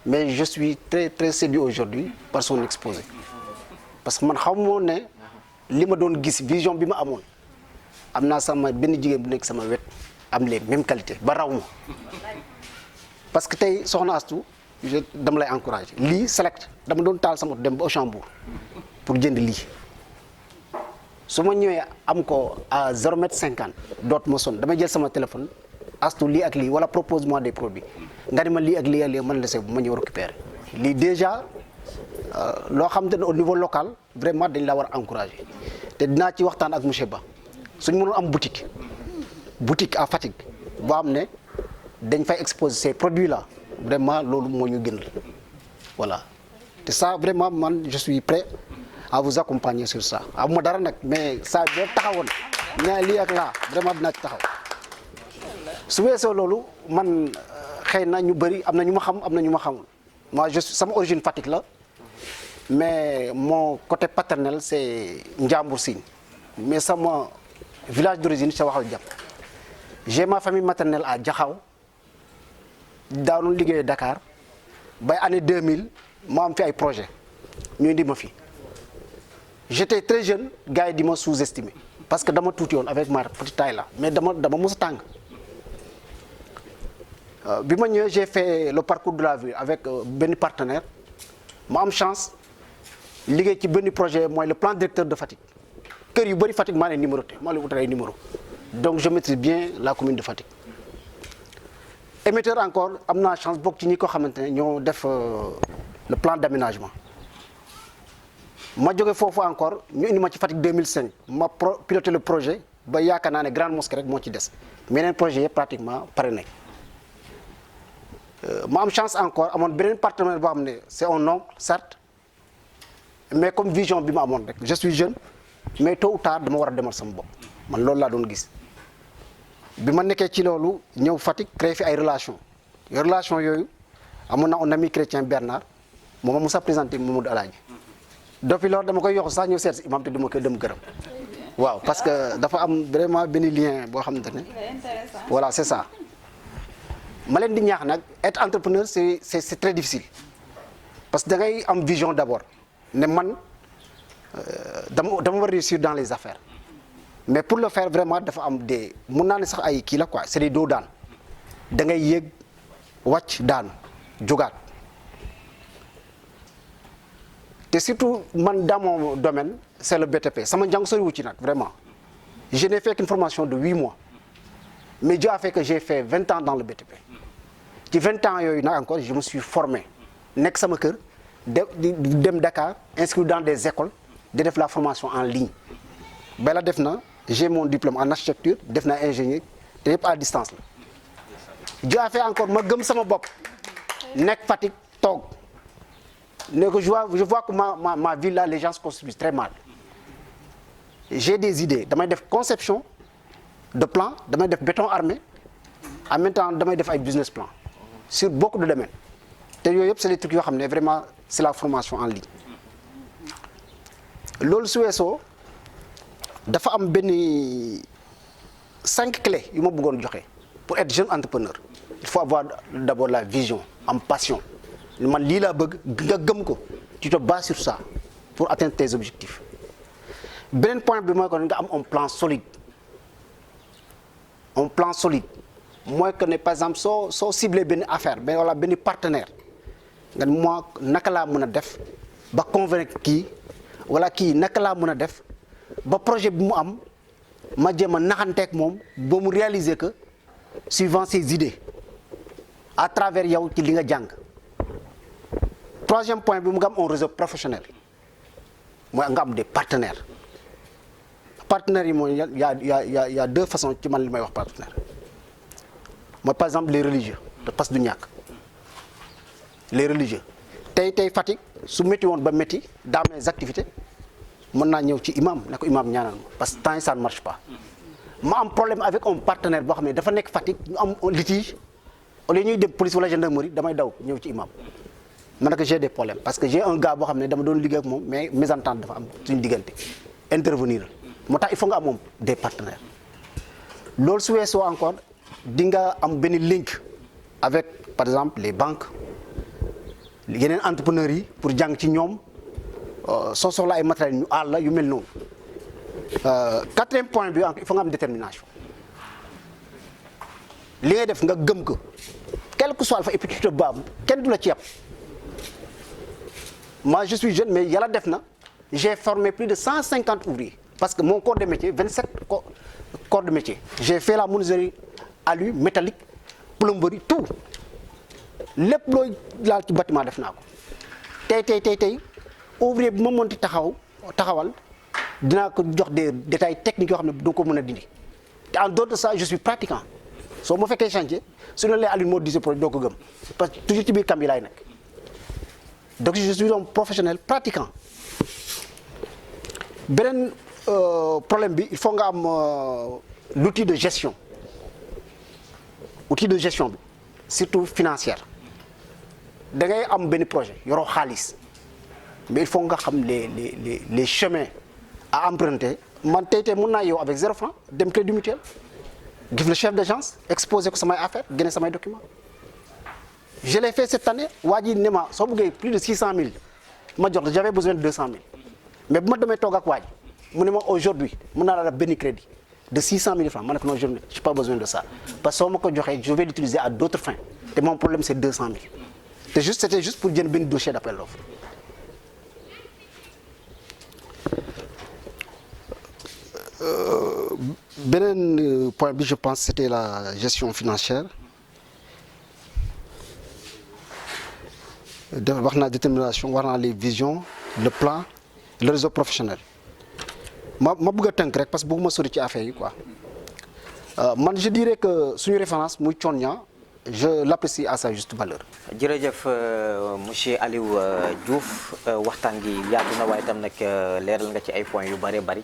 mais je suis très très séduit aujourd'hui par son exposé parce que man xaw moo ne li ma doon gis vision bi ma amoon am naa sama benn jigéen bu nekk sama wet am les mêmes qualités ba raw ma parce que tey soxna Astou dama lay encourager lii select dama doon taal sama dem ba Auchambourg pour jënd lii su ma ñëwee am ko à 0,50 doot ma sonn damay jël sama téléphone Astou lii ak lii wala propose-moi des produits nga ni ma lii ak lii ak lii man la see bu ma ñëw récupérer lii déjà loo xam te ne au niveau local vraiment dañ la war a encourager te dinaa ci waxtaan ak monsieur Ba suñu mënoon am boutique à Fatick boo xam ne dañ fay exposer ces produits là vraiment loolu moo ñu gënal voilà te ça vraiment man je suis prêt à vous accompagner sur ça amuma dara nag mais ça boo taxawoon ne lii ak laa vraiment dinaa ci taxaw su weesoo loolu man xëy na ñu bëri am na ñu ma xam am na ñu ma xamul moi je suis sama origine Fatick la mais mon côté paternel c'est Njambur Sine mais sama village d'origine c'est Waxal Jàpp j'ai ma famille maternelle à Diakhao daanoon liggéey Dakar bay année 2000 ma am fi ay projet ñu indi ma fi j'étais très jeune gars yi di ma sous-estimé parce que dama tuuti woon avec ma petite taille là mais dama mos a tàng bi ma ñëwee j'ai fait le parcours de la vie avec benn partenaire ma am chance liggéey ci benn projet mooy le plan directeur de Fatick kër yu bëri Fatick maa leen numéroté maa leen wutal ay numéro donc je maîtrise bien la commune de Fatick. émetteur encore am naa chance bokk ci ñi ko xamante ne ñoo def le plan d'aménagement ma jóge foofu encore ñu indi ma ci Fatick 2005 ma piloté le projet ba yaakaar naa ne grande mosquée rek moo ci des meneen projet yëpp pratiquement pare nañ ma am chance encore amoon beneen partenaire boo xam ne c'est un oncle certes mais comme vision bi ma amoon rek je suis jeune mais tôt ou tard dama war a demal sama bopp man loolu laa doon gis bi ma nekkee ci loolu ñëw Fatick créé fi ay relation yooyu amoon na un ami chrétien Bernard moom ma musa présenté Mamadou Alaaji depuis loolu dama koy yoxu sax ñëw seet si imam te duma koy dem gërëm waaw parce que dafa am vraiment benn lien boo xamante ne voilà c'est ça ma leen di ñaax nag être entrepreneur c'est très difficile parce que da ngay am vision d'abord ne man dama war réussir dans les affaires mais pour le faire vraiment dafa am des mun naa ne sax ay kii la quoi c'est des doo daan da ngay yéeg wàcc daanu jógaat te surtout man dans mon domaine c'est le BTP sama njàng soriwu ci nag vraiment je n'ai fait qu'une formation de 8 mois mais Dieu a fait que j'ai fait 20 ans dans le BTP ci 20 ans yooyu nag encore je me suis formé nekk sama kër dem Dakar inscrit dans des écoles di def la formation en ligne ba la def na j'ai mon diplôme en architecture def na ingénieur te yëpp à distance la Dieu a fait encore ma gëm sama bopp nekk Fatick toog ne que je vois que ma ville là les gens se construisent très mal j'ai des idées damay def conception de plan damay def béton armé en même temps damay def ay business plan sur beaucoup de domaines te yooyu yëpp c'est des trucs yoo xam ne vraiment c'est la formation en ligne loolu su weesoo dafa am benn 5 clés yu ma bëggoon joxe pour être jeune entrepreneur il faut avoir d'abord la vision am passion man lii laa bëgg nga gëm ko tu te bases sur ça pour atteindre tes objectifs beneen point bi mooy que nga am un plan solide mooy que ne par exemple soo ciblé benn affaire mais wala benn partenaire nga moi naka laa mën a def ba convaincre kii wala kii naka laa mën a def ba projet bi mu am ma jéem a naxanteeg moom ba mu réaliser que suivant ses idées à travers yow ci li nga jàng. Troisième point bi mu nga am un réseau professionnel mooy nga am des partenaires yi mooy y a deux façons ci man li may wax partenaire mooy par exemple les religieux te parce du ñàkk les religieux tey Fatick su métti woon ba métti dans mes activités mën naa ñëw ci imam ne ko imam ñaanal ma parce que temps yi ça ne marche pas. ma am problème avec un partenaire boo xam ne dafa nekk Fatick ñu am litige au lieu ñuy dem police wala gendarmerie damay daw ñëw ci imam man nag j'ai des problèmes parce que j'ai un gars boo xam ne dama doon liggéey ak moom mais mésentente dafa am suñu diggante intervenir moo tax il faut nga am moom des partenaires. loolu su weesoo encore di nga am benn link avec par exemple les banques yeneen entrepreneurs yi pour jàng ci ñoom soo soxla ay matériels ñu aal la yu mel noonu. Quatrième point bi il faut nga am détermination li ngay def nga gëm ko quel que soit alpha et puis tu te bats kenn du la ci yàpp. Moi je suis jeune mais yàlla def na j'ai formé plus de 150 ouvriers parce que mon corps de métier 27 corps de métier j'ai fait la menuiserie alu métallique plomberie tout lépp looy laal ci bâtiment def naa ko tey ouvrier bi ma mënti taxawal dinaa ko jox des détails techniques yoo xam ne doo ko mën a dindi te en dehors de ça je suis pratiquant soo ma fekkee chantier su ne lee Alioune moo disé projet doo ko gëm parce que toujours ci biir kam yi laay nekk donc je suis un professionnel pratiquant. beneen problème bi il faut nga am l'outil de gestion bi surtout financière da ngay am benn projet yoroo xaalis mais il faut nga xam les chemins à emprunter man tey mën naa yow avec 0 franc dem crédit mutuel gis le chef d'agence exposé ko samay affaire génne samay documents je l'ai fait cette année waa ji ne ma soo bëggee plus de 600 000 ma jox j'avais besoin de 200 000 mais bu ma demee toog ak waa ji mu ne ma aujourd'hui mën naa la benn crédit de 600 000 francs ma ne ko non je n'ai pas besoin de ça parce que soo ma ko joxee je vais l'utiliser à d'autres fins te mon problème c'est 200 000 c'était juste pour jënd benn dossier d'appel d'offres. Beneen point bi je pense c'était la gestion financière wax naa détermination wax naa les visions le plan le réseau professionnel ma bëgg a tënk rek parce que bëgguma sori ci affaire yi quoi man je dirais que suñu référence muy Thione Niang je l'apprécie à sa juste valeur. jërëjëf monsieur Aliou Diouf waxtaan gi yaatu na waaye itam nag leeral nga ci ay points yu bëree bëri.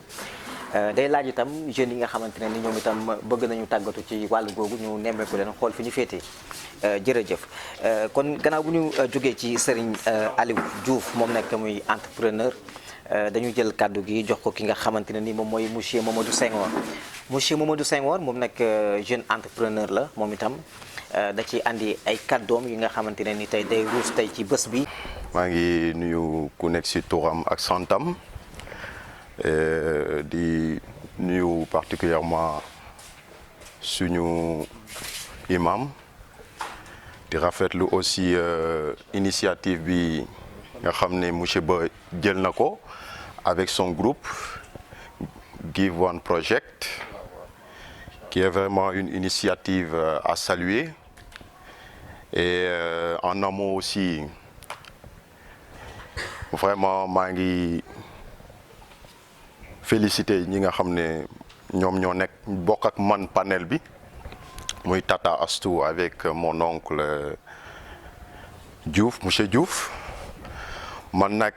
day laaj itam jeunes yi nga xamante ne ni ñoom itam bëgg nañu tàggatu ci wàllu googu ñu nemmeeku leen xool fi ñu féetee jërëjëf kon gannaaw bu ñu jógee ci Serigne Aliou Diouf moom nekk muy entrepreneur dañu jël kàddu gi jox ko ki nga xamante ne ni moom mooy monsieur Mamadou Senghor monsieur Mamadou Senghor moom nag jeune entrepreneur la moom itam da ci andi ay kàddoom yi nga xamante ne ni tey day ruus tey ci bés bi. maa ngi nuyu ku nekk ci turam ak santam. di nuyu particulièrement suñu imam di rafetlu aussi initiative bi nga xam ne monsieur Ba jël na ko avec son groupe Give One Project qui est vraiment une initiative à saluer et en amont aussi vraiment maa ngi féliciter ñi nga xam ne ñoom ñoo nekk bokk ak man panel bi muy Tata Astou avec mon oncle Diouf monsieur Diouf man nag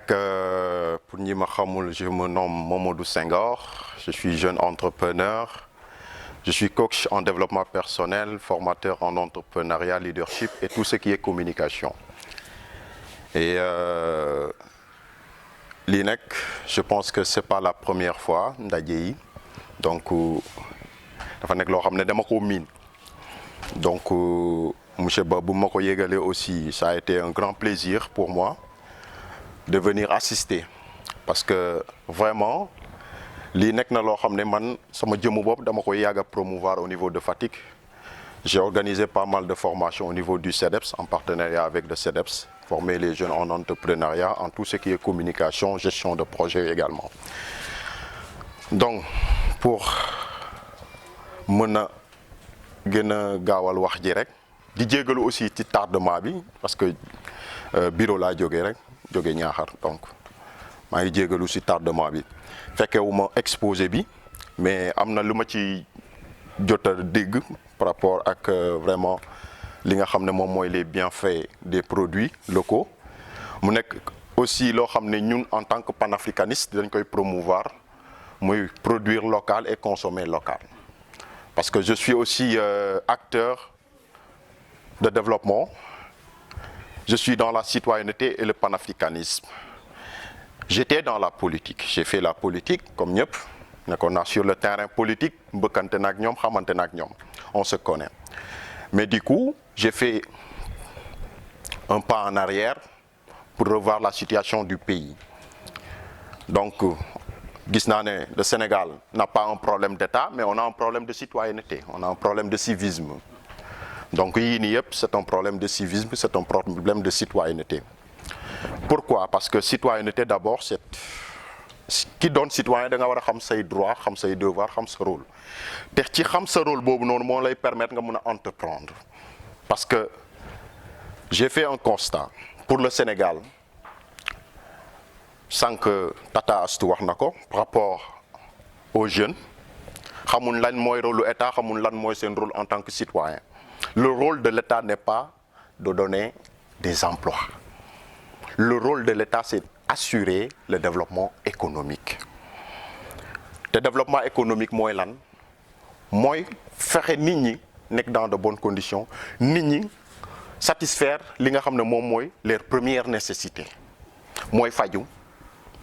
pour ñi ma xamul je me nomme Mamadou Senghor je suis jeune entrepreneur je suis coach en développement personnel formateur en entrepreneuriat leadership et tout ce qui est communication et lii nag je pense que c'est pas la première fois ndaje yi donc dafa nekk loo xam ne dama ko miin donc monsieur Ba bu ma ko yégalee aussi ça a été un grand plaisir pour moi de venir assister parce que vraiment lii nekk na loo xam ne man sama jëmmu bopp dama koy yàgg a promouvoir au niveau de Fatick j'ai organisé pas mal de formations au niveau du CEDEPS en partenariat avec le CEDEPS former les jeunes en entrepreneuriat en tout ce qui est communication gestion de projet également donc pour mën a gën a gaawal wax ji rek di jégalu aussi ci tardement bi parce que bureau laa jógee rek jóge Ñaaxar donc maa ngi jégalu ci tardement bi fekkewuma exposé bi mais am na lu ma ci jot a dégg par rapport ak vraiment li nga xam ne moom mooy les bienfaits des produits locaux mu nekk aussi loo xam ne ñun en tant que panafricaniste dañ koy promouvoir muy produire local et consommer local parce que je suis aussi acteur de développement. Je suis dans la citoyenneté et le panafricanisme. J'étais dans la politique, j'ai fait la politique comme ñëpp nekkoon naa sur le terrain politique mbëkkante na ak ñoom xamante na ak ñoom on se connaît mais du coup j'ai fait un pas en arrière pour revoir la situation du pays. Donc gis naa ne le Sénégal n'a pas un problème d'État mais on a un problème de citoyenneté, on a un problème de civisme. Donc yii nii yëpp c'est un problème de civisme, c'est un problème de citoyenneté. Pourquoi? Parce que citoyenneté d'abord c'est ki doon citoyen da nga war a xam say droit xam say devoir xam sa rôle te ci xam sa rôle boobu noonu moo lay permettre nga mën a entreprendre parce que j'ai fait un constat pour le Sénégal sànq Tata Astou wax na ko par rapport aux jeunes xamuñ lan mooy rôle lu État xamuñ lan mooy seen rôle en tant que citoyen. Le rôle de l'État n'est pas de donner des emplois. Le rôle de l'État, c'est assurer le développement économique. Le développement économique, mooy lan mooy fexe nit ñi nekk dans de bonnes conditions nit ñi satisfaire li nga xam ne moom mooy leurs premières nécessités mooy faju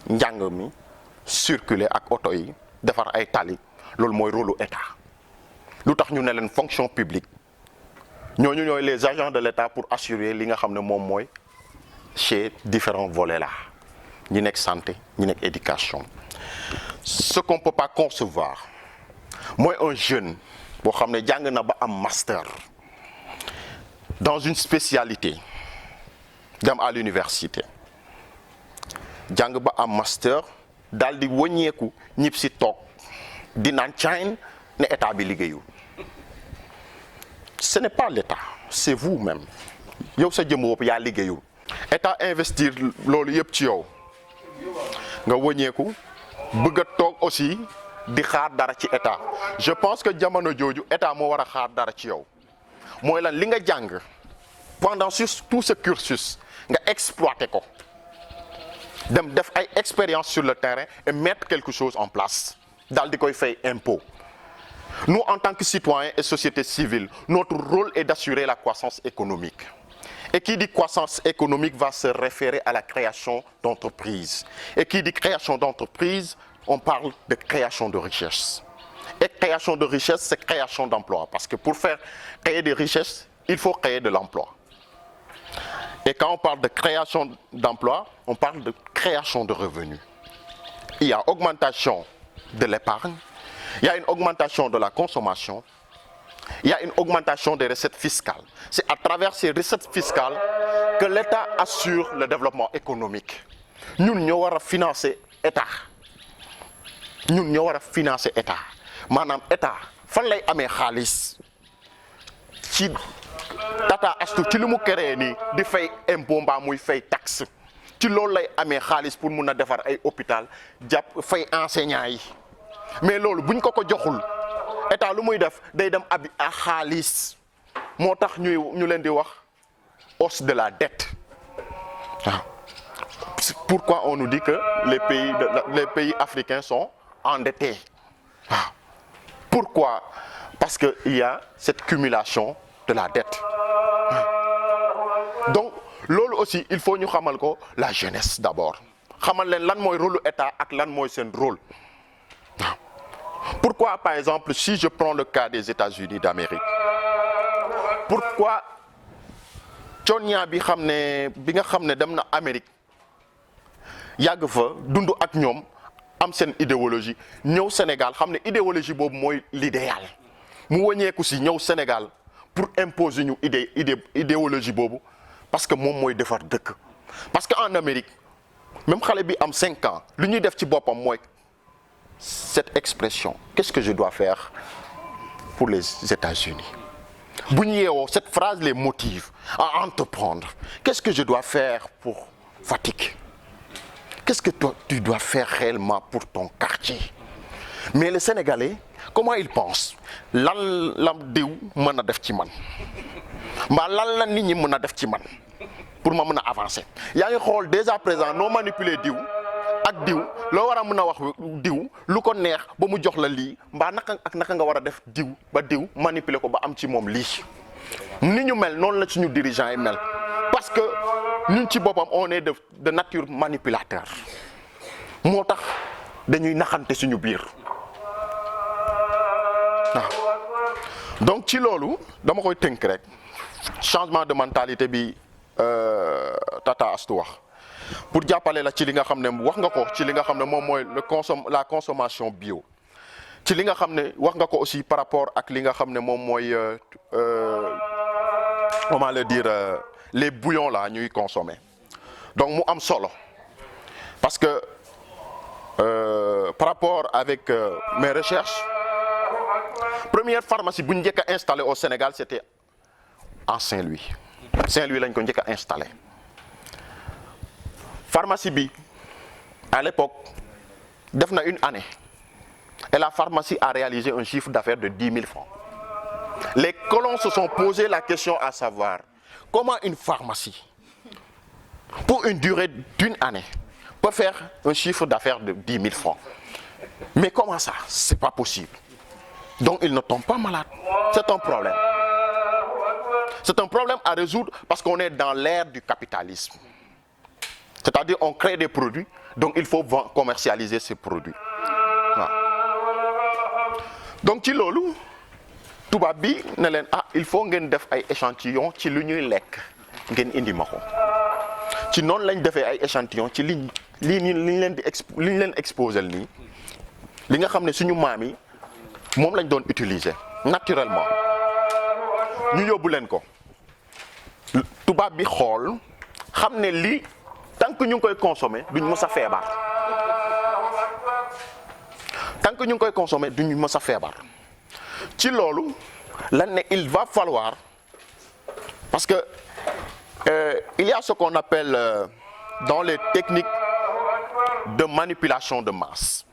njàng mi circuler ak oto yi defar ay tali loolu mooy rôle lu État. lu tax ñu ne leen fonction publique ñooñu ñooy les agents de l'État pour assurer li nga xam ne moom mooy chez différents volets là ñi nekk santé ñi nekk éducation. Ce qu'on peut pas concevoir mooy un jeune boo xam ne jàng na ba am master dans une spécialité dem à l'université jàng ba am master daal di wëññeeku ñib si toog di naan cayn ne état bi liggéeyul. Ce n'est pas l'État, c'est vous-même. yow sa jëm bopp yaa liggéeyul. État investir loolu yëpp ci yow nga wëññeeku bëgg a toog aussi di xaar dara ci État. Je pense que jamono jooju État moo war a xaar dara ci yow mooy lan li nga jàng pendant tout ce cursus nga exploiter ko dem def ay expérience sur le terrain et mettre quelque chose en place daal di koy fay impôt. Nous, en tant que citoyens et société civile, notre rôle est d'assurer la croissance économique. Et qui dit croissance économique va se référer à la création d'entreprises. Et qui dit création d'entreprises, on parle de création de richesses. Et création de richesses, c'est création d'emplois. Parce que pour faire créer des richesses, il faut créer de l'emploi. Et quand on parle de création d'emplois, on parle de création de revenus. Il y a augmentation de l'épargne. Il y a une augmentation de la consommation, il y a une augmentation des recettes fiscales. C'est à travers ces recettes fiscales que l'État assure le développement économique. Ñun ñoo war a financer État. Ñun ñoo war a financer État. Maanaam État fan lay amee xaalis ci Tata Astou ci li mu créé nii di fay impôt mbaa muy fay taxe ci loolu lay amee xaalis pour mun a defar ay hôpital jàpp fay enseignants yi. Mais loolu buñ ko joxul État lu muy def day dem abi a xaalis moo tax ñu leen di wax hausse de la dette. Pourquoi on nous dit que les pays africains sont endettés? Pourquoi? Parce que il y a cette cumulation de la dette. Donc loolu aussi il faut ñu xamal ko la jeunesse d'abord xamal leen lan mooy rôle État ak lan mooy seen rôle. Pourquoi, par exemple, si je prends le cas des États-Unis d'Amérique, pourquoi Tchonia bi nga xam ne dem na Amérique yàgg fa dund ak ñoom am seen idéologie ñëw Sénégal xam ne idéologie boobu mooy l'idéal mu wëñeeku si ñëw Sénégal pour imposer ñu idéologie boobu parce que moom mooy defar dëkk. Parce que en Amérique même xale bi am 5 ans lu ñuy def ci boppam mooy cette expression, qu'est-ce que je dois faire pour les États-Unis? Bu ñu yeewoo cette phrase les motive à entreprendre. Qu'est-ce que je dois faire pour Fatick? Qu'est-ce que toi, tu dois faire réellement pour ton quartier? Mais les Sénégalais, comment ils pensent? Lan la diw mën a def ci man mbaa lan la nit ñi mën a def ci man pour ma mën a avancer yaa ngi xool déjà présent noo manipuler diw ak diw loo war a mën a wax diw lu ko neex ba mu jox la lii mbaa naka ak naka nga war a def diw ba diw manipuler ko ba am ci moom lii ni ñu mel noonu la suñu dirigeants yi mel parce que ñun ci boppam on est de nature manipulateur moo tax dañuy naxante suñu biir waaw donc ci loolu dama koy tënk rek changement de mentalité bi Tata Astou wax pour jàppale la ci li nga xam ne wax nga ko ci li nga xam ne moom mooy la consommation bio ci li nga xam ne wax nga ko aussi par rapport ak li nga xam ne moom mooy comment le dire les bouillons là ñuy consommer donc mu am solo parce que par rapport avec mes recherches première pharmacie bu ñu njëkk a installé au Sénégal c'était en Saint-Louis lañ ko njëkk a installé pharmacie bi à l'époque def na une année et la pharmacie a réalisé un chiffre d'affaires de 10 000 francs. Les colons se sont posé la question à savoir comment une pharmacie pour une durée d'une année peut faire un chiffre d'affaires de 10 000 francs. Mais comment ça? C'est pas possible. Donc ils ne tombent pas malades. C'est un problème. C'est un problème à résoudre parce qu'on est dans l'ère du capitalisme. C'est-à-dire on crée des produits, donc il faut commercialiser ces produits. Waaw. Donc ci loolu tubaab bi ne leen il faut ngeen def ay échantillons ci lu ñuy lekk ngeen indi ma ko ci noonu lañ defee ay échantillons ci liñ leen exposé nii li nga xam ne suñu maam yi moom lañ doon utiliser naturellement ñu yóbbu leen ko tubaab bi xool xam ne lii tant que ñu ngi koy consommer duñ mës a feebar tant que ñu ngi koy consommer duñ mës a feebar ci loolu lan ne il va falloir parce que il y a ce qu'on appelle dans les techniques de manipulation de masse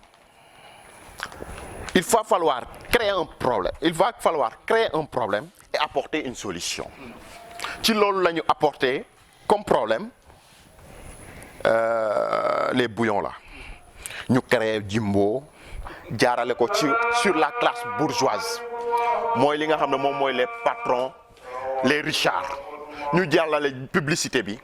il va falloir créer un problème et apporter une solution ci loolu la ñu apporter comme problème les bouillons là ñu créer Jimbo jaarale ko sur la classe bourgeoise mooy li nga xam ne moom mooy les patrons les richards ñu jàllale publicité bi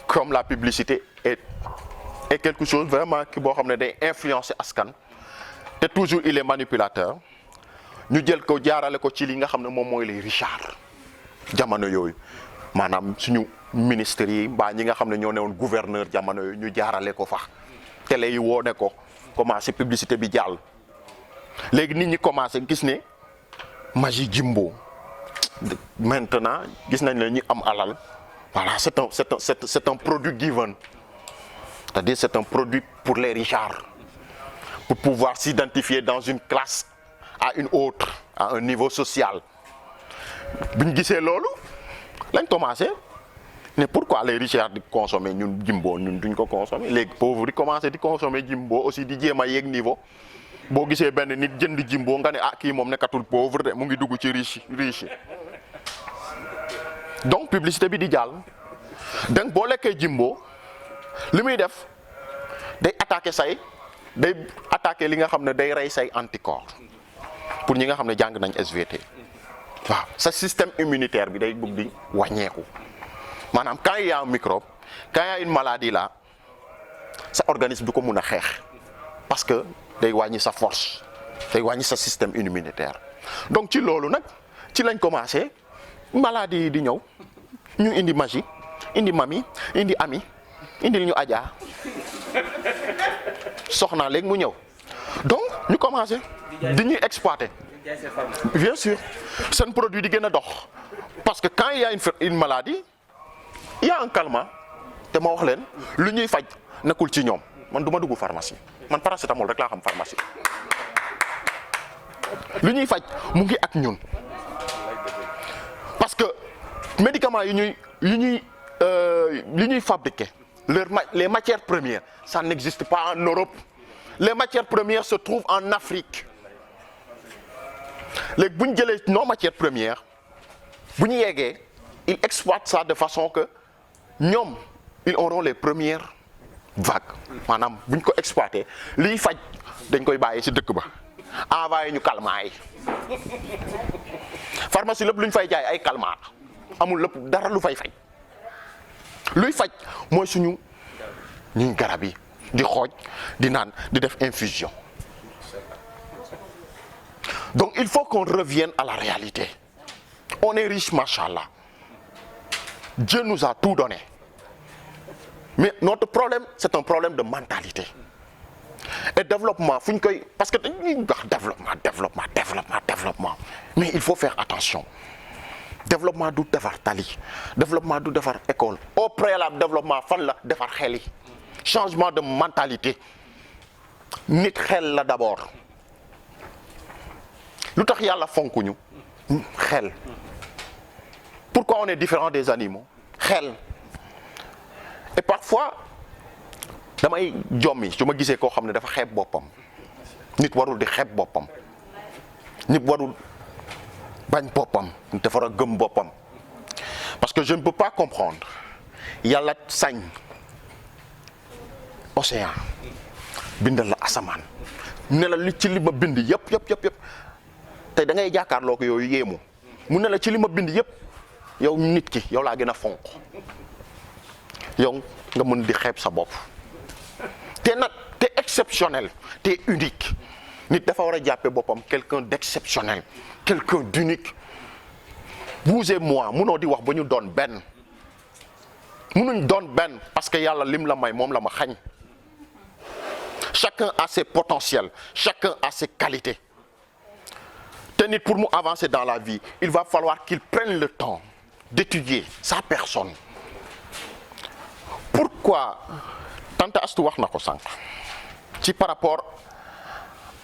comme la publicité est quelque chose vraiment ki boo xam ne day influencer askan te toujours il est manipulateur ñu jël ko jaarale ko ci li nga xam ne moom mooy les richards jamono yooyu maanaam suñu ministres yi mbaa ñi nga xam ne ñoo newoon gouverneur jamono yooyu ñu jaarale ko fa télé yi woone ko commencé publicité bi jàll léegi nit ñi commencé gis ne magie Jimbo maintenant gis nañ la ñu am alal voilà c'est un produit given c'est-à-dire c'est un produit pour les richards pour pouvoir s'identifier dans une classe à une autre à un niveau social bi ñu gisee loolu lañ commencé mais pourquoi les richards di consommer ñun Jimbo ñun duñ ko consommer léegi pauvres yi commencé di consommer Jimbo aussi di jéem a yéeg niveau boo gisee benn nit jënd Jimbo nga ne kii moom nekkatul pauvre de mu ngi dugg ci riche donc publicité bi di jàll donc boo lekkee Jimbo li muy def day attaquer li nga xam ne day rey say anticorps pour ñi nga xam ne jàng nañ SVT waaw sa système immunitaire bi day bëgg di wàññeeku maanaam quand il y a un microbe quand il y a une maladie là sa organisme du ko mun a xeex parce que day wàññi sa force day wàññi sa système immunitaire donc ci loolu nag ci lañ commencé maladie yi di ñëw ñu indi magie indi mami indi ami indi ñu Adja soxna léegi mu ñëw donc ñu commencé di ñuy exploiter bien sûr seen produit di gën a dox parce que quand il y a une maladie il y a un calmant te ma wax leen lu ñuy faj nekkul ci ñoom man du ma dugg pharmacie man paracétamol rek laa xam pharmacie lu ñuy faj mu ngi ak ñun parce que médicaments yi ñuy fabriquer les matières premières ça n'existe pas en Europe les matières premières se trouvent en Afrique léegi bu ñu jëlee nos matières premières bu ñu yeggee ils exploitent ça de façon que ñoom ils auront les premières vagues maanaam buñ ko exploité liy faj dañ koy bàyyi ci dëkk ba envoyé ñu calmants yi pharmacie lépp lu ñu fay jaay ay calmants amul lépp dara lu fay faj luy faj mooy suñu ñuy garab yi di xooj di naan di def infusion. Donc il faut qu'on revienne à la réalité. On est riche, machallah. Dieu nous a tout donné. Mais notre problème, c'est un problème de mentalité. Et développement, parce que développement. Mais il faut faire attention. Développement du defar tali. Développement du defar école. Au préalable développement, fan la defar xel yi. Changement de mentalité. Nit xel la d'abord. Lu tax yàlla fonkuñu xel. Pourquoi on est différent des animaux? Xel. Et parfois damay jommi su ma gisee koo xam ne dafa xeeb boppam. Nit warul di xeeb boppam. Nit warul bañ boppam. Nit dafa war a gëm boppam. Parce que je ne peux pas comprendre yàlla sañ océan bindal la asamaan ne la li ci li ma bind yëpp te da ngay jàkkaarloo ko yooyu yéemu mu ne la ci li ma bind yëpp yow nit ki yow laa gën a fonk yow nga mën di xeeb sa bopp te nag te exceptionnel te unique nit dafa war a jàppe boppam quelqu'un d'exceptionnel quelqu'un d'unique. Vous et moi munoo di wax ba ñu doon benn munuñ doon benn parce que yàlla lim la may moom la ma xañ. Chacun a ses potentiels, chacun a ses qualités. Te nit pour mu avancer dans la vie, il va falloir qu'il prenne le temps d'étudier sa personne. Pourquoi Tante Astou wax na ko sànq ci par rapport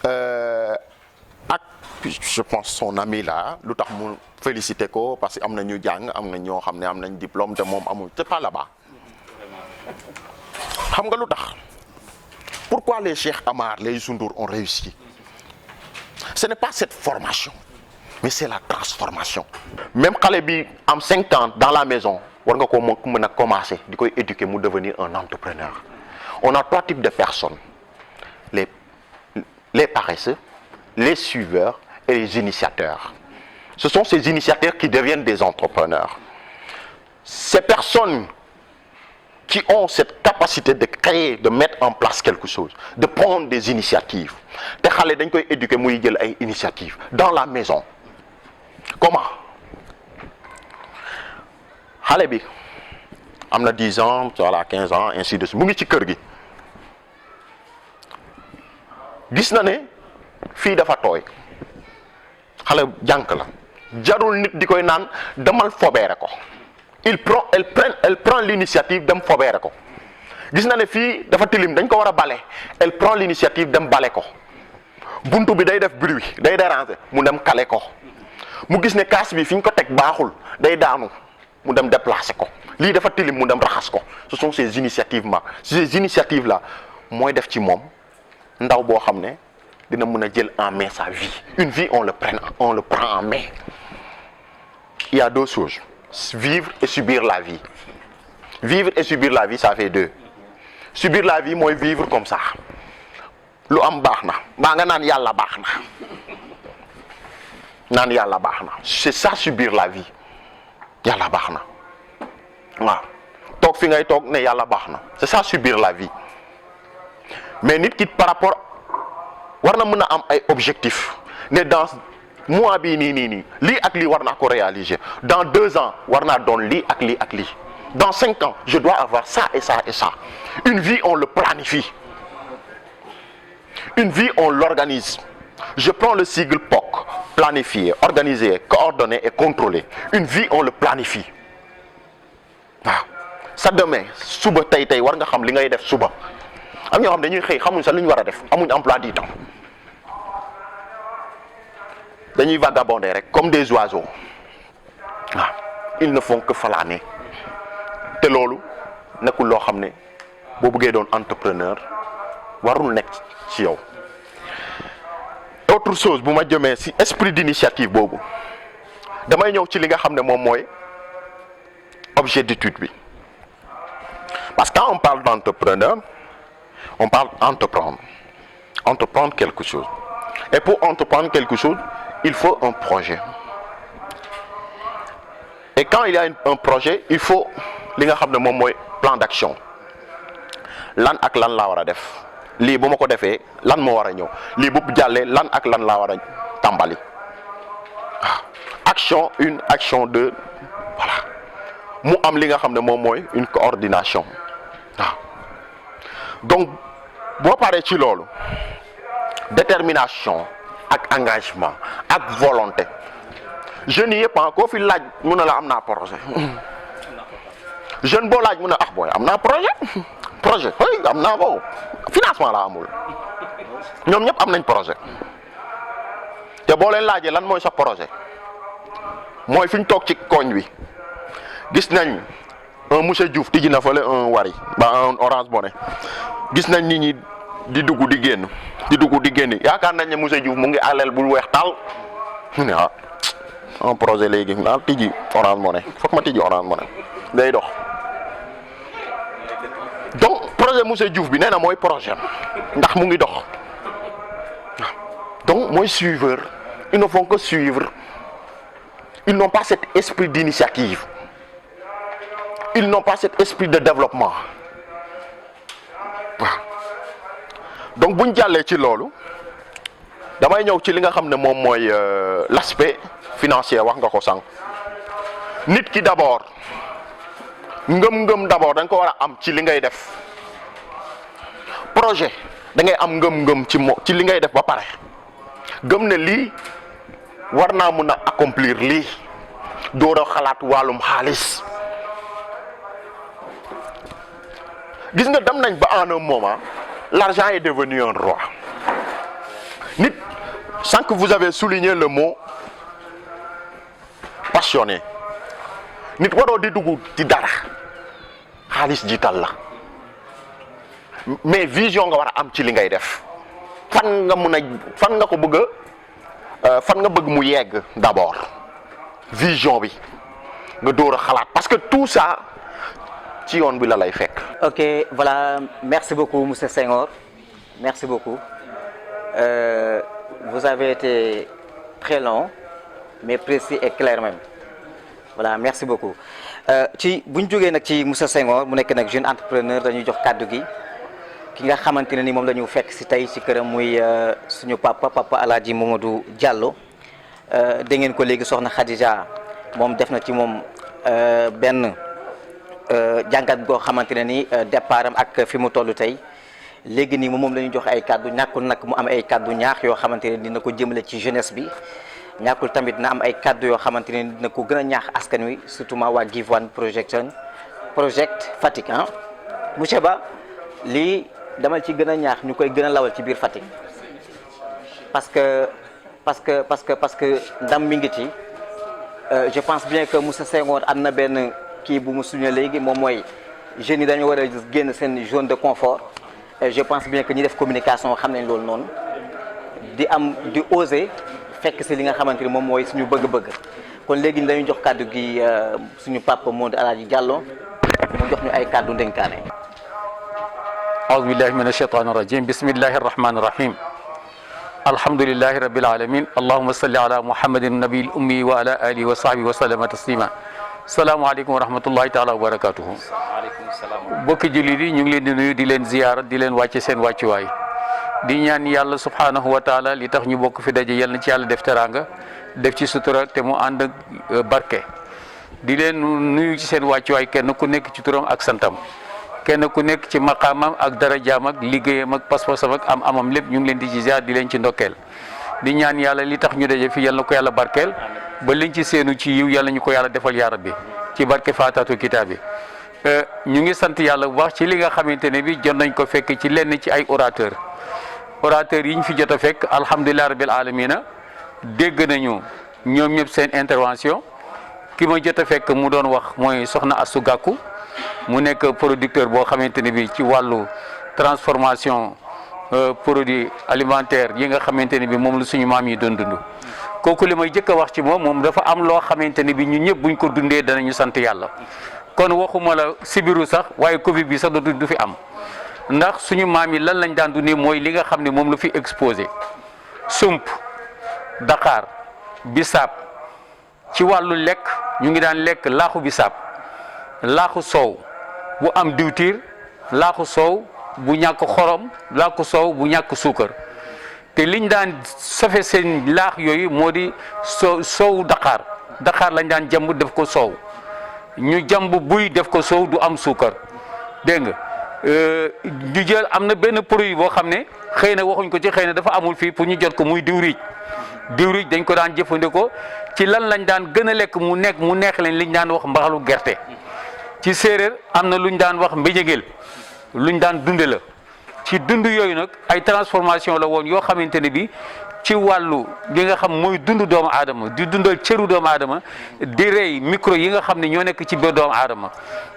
ak je pense son ami là lu tax mu félicité ko parce que am na ñu jàng am na ñoo xam ne am nañ diplôme te moom amul c'est pas là-bas. Xam nga lu tax pourquoi les Cheikh Amar les Youssou Ndour ont réussi? Ce n'est pas cette formation mais c'est la transformation. Même xale bi am 5 ans dans la maison war nga ko mën a commencer di koy éduquer mu devenir un entrepreneur. On a 3 types de personnes: les paresseux, les suiveurs et les initiateurs. Ce sont ces initiateurs qui deviennent des entrepreneurs. Ces personnes qui ont cette capacité de créer, de mettre en place quelque chose, de prendre des initiatives. Te xale dañ koy éduquer muy jël ay initiatives dans la maison. Comment? Xale bi am na 10 ans, voilà 15 ans, ainsi de suite mu ngi ci kër gi. Gis na ne fii dafa tooy xale jànk la jarul nit di koy naan demal fobeere ko. Elle prend l'initiative dem fobeere ko. Gis na ne fii dafa tilim dañ ko war a bale. Elle prend l'initiative dem bale ko. Buntu bi day def bruit day déranger mu dem kale ko. Mu gis ne kaas bi fi ñu ko teg baaxul day daanu mu dem déplacer ko. Lii dafa tilim mu dem raxas ko. Ce sont ces initiatives là mooy def ci moom ndaw boo xam ne dina mën a jël en main sa vie. Une vie on le prend en main. Il y a 2 choses: vivre et subir la vie. Vivre et subir la vie, ça fait 2. Subir la vie mooy vivre comme ça lu am baax na mbaa nga naan yàlla baax na naan yàlla baax na. C'est ça subir la vie. Yàlla baax na waaw toog fi ngay toog ne yàlla baax na. C'est ça subir la vie. Mais nit ki par rapport war na mën a am ay objectifs ne dans mois bii nii lii ak lii war naa ko réaliser. Dans 2 ans war naa doon lii ak lii ak lii. Dans 5 ans je dois avoir ça et ça et ça. Une vie on le planifie. Une vie on l'organise. Je prends le sigle POC: planifier, organiser, coordonner et contrôler. Une vie on le planifie. waaw sa demain suba tey war nga xam li ngay def suba. Am ñoo xam dañuy xëy xamuñ sax lu ñu war a def amuñ emploi du temps dañuy vagabonder rek comme des oiseaux waaw ils ne font que flâner. Te loolu nekkul loo xam ne boo bëggee doon entrepreneur warul nekk ci yow. Autre chose bu ma jëmee ci esprit d'initiative boobu damay ñëw ci li nga xam ne moom mooy objet d'étude bi. Parce que quand on parle d'entrepreneur, on parle d'entreprendre. Entreprendre quelque chose. Et pour entreprendre quelque chose, il faut un projet. Et quand il y a un projet, il faut li nga xam ne moom mooy plan d'action. Lan ak lan laa war a def lii bu ma ko defee lan moo war a ñëw lii bu jàllee lan ak lan laa war a tàmbali. Action 1, action 2, voilà mu am li nga xam ne moom mooy une coordination waaw donc boo paree ci loolu détermination ak engagement ak volonté jeunes yi yëpp koo fi laaj mun na la am naa projet jeune boo laaj mun na booy am naa projet oui am naa ko financement la amul ñoom ñëpp am nañ projet te boo leen laajee lan mooy sa projet mooy fi ñu toog ci koñ bi gis nañ un monsieur Diouf tijji na fële un Wari ba un Orange Money gis nañ nit ñi di dugg di génn yaakaar nañ ne monsieur Diouf mu ngi aleel bul weex taal ne un projet léegi naa tijji Orange Money foog ma tijji Orange Money day dox donc projet monsieur Diouf bi nee na mooy projet ndax mu ngi dox donc mooy suiveur ils ne font que suivre ils n'ont pas cet esprit d'initiative ils n'ont pas cet esprit de développement waaw donc buñ jàllee ci loolu damay ñëw ci li nga xam ne moom mooy l'aspect financier wax nga ko sànq nit ki d'abord ngëm-ngëm d'abord da nga ko war a am ci li ngay def projet da ngay am ngëm-ngëm ci li ngay def ba pare gëm ne lii war naa mun a accomplir lii door a xalaat wàllum xaalis gis nga dem nañ ba en un moment l'argent est devenu un roi nit sans que vous avez souligné le mot passionné nit waroo di dugg ci dara xaalis jiital la mais vision nga war a am ci li ngay def fan nga ko bëgg fan nga bëgg mu yegg d'abord vision bi nga door a xalaat parce que tout ça ci yoon bi la lay fekk. Ok, voilà, merci beaucoup monsieur Senghor, merci beaucoup. Vous avez été très long mais précis et clair même. Voilà, merci beaucoup. ci bu ñu jógee nag ci monsieur Senghor mu nekk nag jeune entrepreneur dañuy jox kàddu gi ki nga xamante ne ni moom la ñu fekk si tey si këram muy suñu papa Alaaji Mamadou Diallo dégg ngeen ko léegi soxna Khadija moom def na ci moom benn jàngat goo xamante ne ni départ am ak fi mu toll tey léegi nii moom la ñu jox ay kàddu ñàkkul nag mu am ay kàddu ñaax yoo xamante ne dina ko jëmale ci jeunesse bi ñàkkul tamit na am ay kàddu yoo xamante ne dina ko gën a ñaax askan wi surtout ma waa Give One project Fatick monsieur Ba lii dama ci gën a ñaax ñu koy gën a lawal ci biir Fatick parce que ndam mi ngi ci je pense bien que monsieur Senghor am na benn kii bu mu suñu léegi moom mooy jeunes yi dañu war a génn seen zone de confort et je pense bien que ñi def communication xam nañ loolu noonu di oser fekk si li nga xamante ni moom mooy suñu bëgg-bëgg kon léegi dañu jox kàddu gi suñu papa Modou Alaaji Diallo mu jox ñu ay kàddu ndénkaane. أعوذ بالله من الشيطان الرجيم بسم الله الرحمن الرحيم الحمد لله رب العالمين اللهم صل على محمد النبي الأمي وعلى آله وصحبه وسلم تسليما السلام عليكم ورحمة الله تعالى وبركاته bokki jullit yi ñu ngi leen di nuyu di leen ziyaara di leen wàcce seen wàccuwaay di ñaan yàlla subhanahu wa taala li tax ñu bokk fi daje yal na ci yàlla def teraanga def ci sutura te mu ànd ak barke di leen nuyu ci seen wàccuwaay kenn ku nekk ci turam ak santam kenn ku nekk ci maqaamam ak darajaam ak liggéeyam ak pas-pasam ak amam lépp ñu ngi leen di ci ziar di leen ci ndokkeel di ñaan yàlla li tax ñu daje fi yal na ko yàlla barkeel ba liñ ci seenu ci yiw yàlla ñu ko yàlla defal yaa rabbi ci barke faataatu kitaab bi ñu ngi sant yàlla bu baax ci li nga xamante ne bi jot nañ ko fekk ci lenn ci ay orateur yi ñu fi jot a fekk alhamdulilah rabbil alamina dégg nañu ñoom ñëpp seen intervention ki ma jot a fekk mu doon wax mooy soxna Astou Gakou mu nekk producteur boo xamante ne bi ci wàllu transformation produits alimentaires yi nga xamante ne bi moom la suñu maam yi doon dund kooku li may jëkk a wax ci moom dafa am loo xamante ne bi ñun ñëpp buñ ko dundee danañu sant yàlla kon waxuma la sibiru sax waaye Covid bi sax du fi am ndax suñu maam yi lan lañ daan dundee mooy li nga xam ne moom la fi exposé sump daqaar bisaab ci wàllu lekk ñu ngi daan lekk laaxu bisaab laaxu soow bu am diwtiir laaxu soow bu ñàkk xorom laaxu soow bu ñàkk suukar te liñ daan safe seen laax yooyu moo di soow daqaar lañ daan jàmb def ko soow ñu jàmb buy def ko soow du am suukar dégg nga ñu jël am na benn produit boo xam ne xëy na waxuñ ko ci xëy na dafa amul fii pour ñu jot ko muy diwriij dañ ko daan jëfandikoo ci lan lañ daan gën a lekk mu neex leen liñ daan wax mbaxalu gerte ci séeréer am na luñ daan wax mbéjégel luñ daan dunde la ci dund yooyu nag ay transformation la woon yoo xamante ne bi ci wàllu li nga xam mooy dund doomu aadama di dundal cëru doomu aadama di rey micro yi nga xam ne ñoo nekk ci biir doomu aadama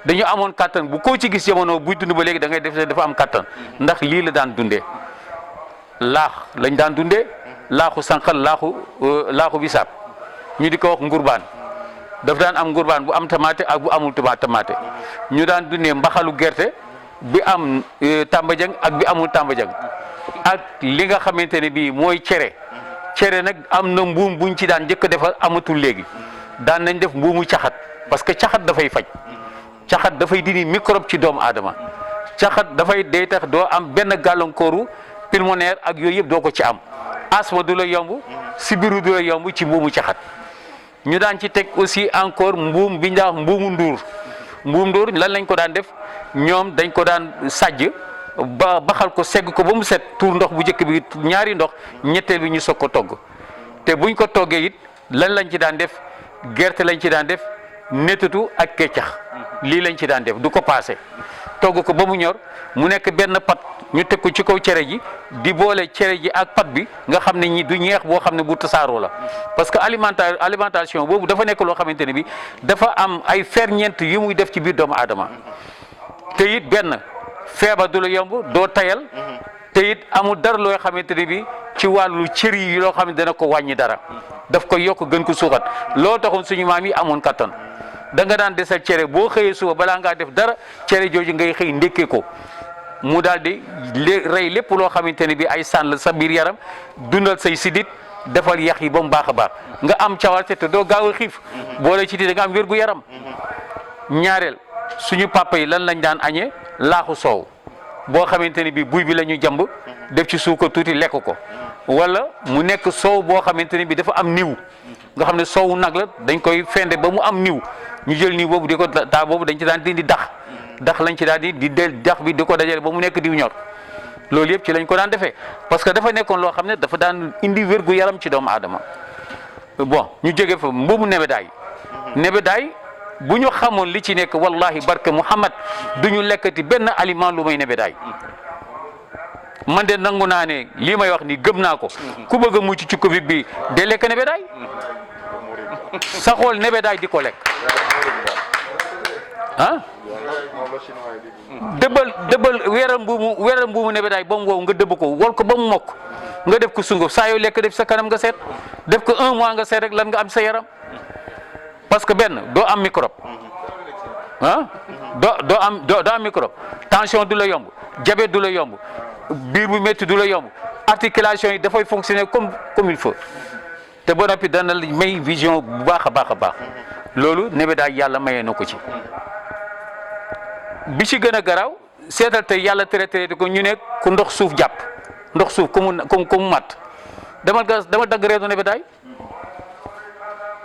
dañu amoon kattan bu ko ci gis jamono buy dund ba léegi da ngay def dafa am kattan ndax lii la daan dundee laax lañ daan dundee laaxu sànqal laaxu bisaab ñu di ko wax ngurbaan daf daan am ngurbaan bu am tamaate ak bu amul tamaate ñu daan dundee mbaxalu gerte bi am tàmbajang ak bi amul tàmbajang ak li nga xamante ne bii mooy cere nag am na mbuum buñ ci daan njëkk defar amatul léegi daan nañ def mbuumu caxat parce que caxat dafay faj caxat dafay dindi microbe ci doomu aadama caxat dafay day tax doo am benn gàllankooru pulmonaire ak yooyu yëpp doo ko ci am asma du la yomb sibiru du la yomb ci mbuumu caxat ñu daan ci teg aussi encore mbuum bi ñu daan wax mbuumu nduur lan lañ ko daan def ñoom dañ ko daan sàjj ba baxal ko segg ko ba mu set tuur ndox bu njëkk bi ñaari ndox ñetteel bi ñu soog ko togg te buñ ko toggee it lan lañ ci daan def gerte lañ ci daan def nettatu ak keccax lii lañ ci daan def du ko paase togg ko ba mu ñor mu nekk benn pat ñu teg ko ci kaw cere ji di boole cere ji ak pat bi nga xam ne ñi du ñeex boo xam ne bu tasaaroo la parce que alimentation boobu dafa nekk loo xamante ne bi dafa am ay ferñeent yu muy def ci biir doomu aadama te it benn feebar du la yomb doo tayal te it amul dara loo xamante ne bi ci wàllu cër yi loo xam ne dana ko wàññi dara daf ko yokk gën ko suuxat loo taxoon suñu maam yi amoon kattan da nga daan desal cere boo xëyee suba balaa ngaa def dara cere jooju ngay xëy ndékkee ko mu daal di rey lépp loo xamante ne bi ay sànn sa biir yaram dundal say sidit defal yax yi ba mu baax a baax nga am cawarte te doo gaaw a xiif boole ci di da nga am wér gu yaram ñaareel suñu papa yi lan lañ daan añee laaxu soow boo xamante ne bi buy bi la ñu jàmb def ci suukar tuuti lekk ko wala mu nekk soow boo xamante ne bi dafa am niw nga xam ne soowu nag la dañ koy fende ba mu am niw ñu jël niw boobu di ko taa boobu dañ ci daan dindi dax lañ ci daan di dax bi di ko dajale ba mu nekk diw ñor loolu yëpp ci lañ ko daan defee parce que dafa nekkoon loo xam ne dafa daan indi wérgu yaram ci doomu aadama bon ñu jóge fa mbuumu nebedaay bu ñu xamoon li ci nekk wallahi barke Muhammad du ñu lekkati benn aliment lu may nebedaay man de nangu naa ne lii may wax ni gëm naa ko ku bëgg a mucc ci Covid bi de lekk nebedaay sa xool nebedaay di ko lekk ah dëbbal weeral mbuumu nebedaay ba mu wow nga dëbb ko wol ko ba mu mokk nga def ko sunguf saa yoo lekk def sa kanam nga seet def ko 1 mois nga seet rek lan nga am sa yaram parce que benn doo am microbe ah doo am microbe tension du la yomb diabète du la yomb biir bu métti du la yomb articulation yi dafay fonctionner comme il faut te ba noppi dana la may vision bu baax a baax loolu nebedaay yàlla mayee na ko ci bi ci gën a garaaw seetal te yàlla traité ko ñu ne ku ndox suuf jàpp ndox suuf ku mu mat dama dagg reenu nebedaay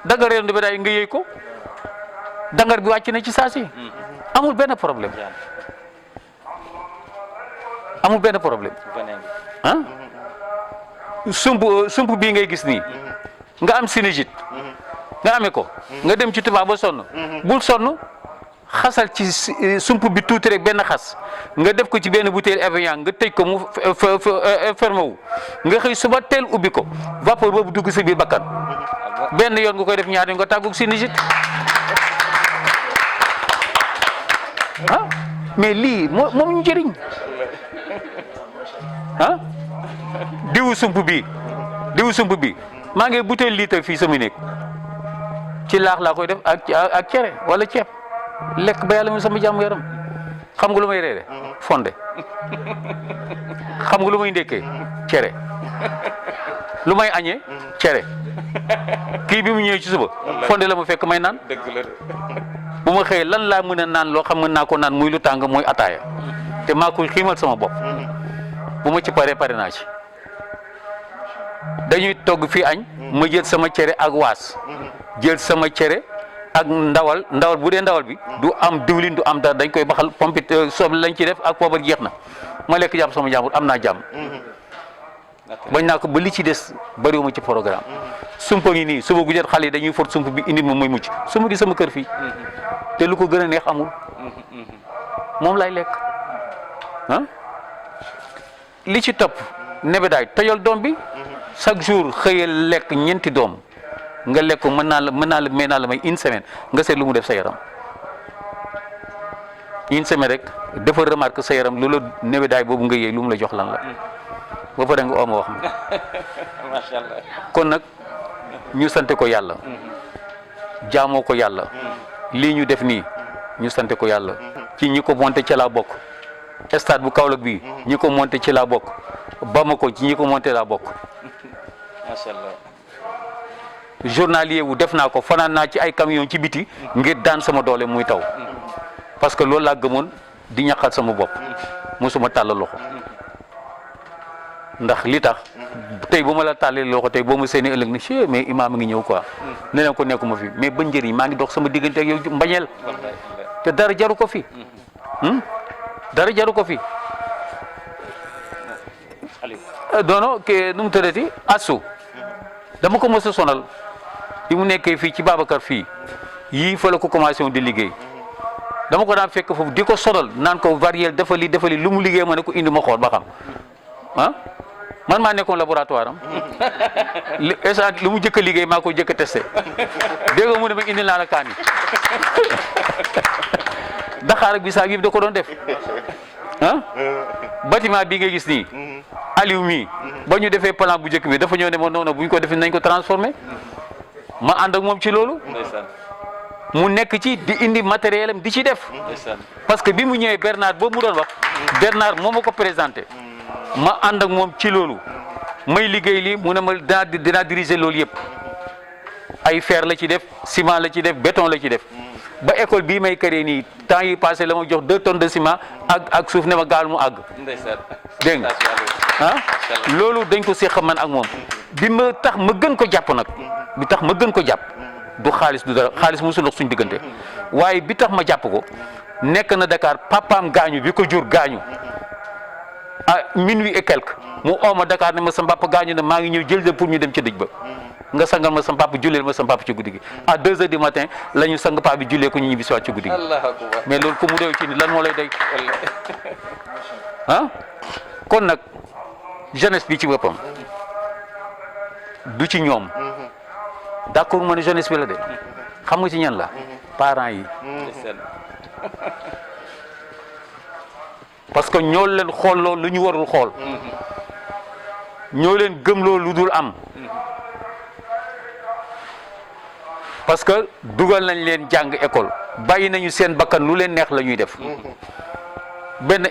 dangar reenu nebedaay nga yëy ko dangar bi wàcc na ci saa si amul benn problème ah sump bii ngay gis nii nga am sinusite nga amee ko nga dem ci tubaab ba sonn bul sonn xasal ci sump bi tuuti rek benn xas nga def ko ci benn bouteille Evian nga tëj ko mu fermé wu nga xëy suba teel ubbi ko vapeur boobu dugg sa biir bakkan benn yoon nga koy def ñaari nga tàggu sinusite ah mais lii moom ñu njëriñ ah diwu sump bi maa ngi bouteille litre fii sama néeg ci laax laa koy def ak cere wala ceeb lekk ba yàlla mi sama jàmm yaram xam nga lu may reere fonde xam nga lu may ndékkee cere lu may añee cere kii bi mu ñëwee ci suba fonde la ma fekk may naan bu ma xëyee lan laa mën a naan loo xam mën naa ko naan muy lu tàng mooy ataaya te maa koy xiimal sama bopp bu ma ci pare naa ci dañuy togg fii añ ma jël sama cere ak waas jël sama cere ak ndawal bu dee ndawal bi du am diwlin du am dara dañ koy baxal pompit soble lañ ci def ak poobar jeex na ma lekk jàmm sama jàmbur am naa jàmm bañ naa ko ba li ci des bariwuma ci programme sumpa ngi nii suba gu jot xale yi dañuy fort sump bi indi ma mooy mucc sump gi sama kër fii te lu ko gën a neex amul moom lay lekk ah li ci topp nebedaay tojal doom bi chaque jour xëyal lekk ñeenti doom nga lekk ko mën naa la may une semaine nga seet lu mu def sa yaram une semaine rek dafa remarque sa yaram lu la nebedaay boobu nga yëy lu mu la jox lan la ba pare nga ooma wax macha allah. kon nag ñu sante ko yàlla jaamoo ko yàlla lii ñu def nii ñu sante ko yàlla ci ñi ko monté ci laa bokk stade bu Kaolack bii ñi ko monté ci laa bokk Bamako ci ñi ko monté laa bokk macha allah. journalier wu def naa ko fanaan naa ci ay camion ci biti ngir daan sama doole muy taw parce que loolu laa gëmoon di ñaqal sama bopp mosuma tàllal loxo ndax li tax tey bu ma la tàllee loxo tey boo ma seeni ëllëg ne ci mais imaam a ngi ñëw quoi ne leen ko nekkuma fi mais ba njëriñ maa ngi dox sama diggante ak yow mbañeel te dara jaru ko fi dara jaru ko fi doono ke nu mu tëddati asu dama ko mos a sonal bi mu nekkee fii ci Babacar fii yii fa la ko commencé woon di liggéey dama ko daan fekk foofu di ko sonal naan ko variel defali lu mu liggéey ma ne ko indi ma xool ba xam ah man maa nekkoon laboratoire am lu mu jëkk a liggéey maa ko jëkk a testé dégg nga mu ne ma indi naa la kaani Dakar ak bisaab yëpp da ko doon def ah bâtiment bii nga gis nii Aliou mii ba ñu defee plan bu njëkk bi dafa ñëw ne ma noonu bu ñu ko defee nañ ko transformé ma ànd ak moom ci loolu mu nekk ci di indi matériel am di ci def parce que bi mu ñëwee Bernard boobu mu doon wax Bernard moo ma ko présenté ma ànd ak moom ci loolu may liggéey lii mu ne ma dinaa diriger loolu yëpp ay fer la ci def ciment la ci def béton la ci def ba école bii may këree nii temps yi passé la ma jox 2 tonnes de ciment ak suuf ne ma gaal mu àgg dégg nga ah loolu dañ ko séq man ak moom bi ma tax ma gën ko jàpp nag bi tax ma gën ko jàpp du xaalis du dara xaalis musul dox suñ diggante waaye bi tax ma jàpp ko nekk na Dakar papaam gaañu bi ko jur gaañu à minuit et quelque mu ooma Dakar ne ma sa papa gaañu ne maa ngi ñëw jël pour ñu dem ci dëj ba nga sangal ma sa papa julleel ma sa papa ci guddi gi à 2 heures du matin la ñu sang papa bi jullee ko ñu ñibbi si waat ci guddi gi mais loolu ku mu réew ci ni lan moo lay doy ah kon nag jeunesse bi ci boppam du ci ñoom d'accord ma ne jeunesse bi la de xam nga ci ñan la parents yi parce que ñoo leen xool loolu lu ñu warul xool ñoo leen gëm loolu lu dul am parce que dugal nañ leen jàng école bàyyi nañu seen bakkan lu leen neex la ñuy def benn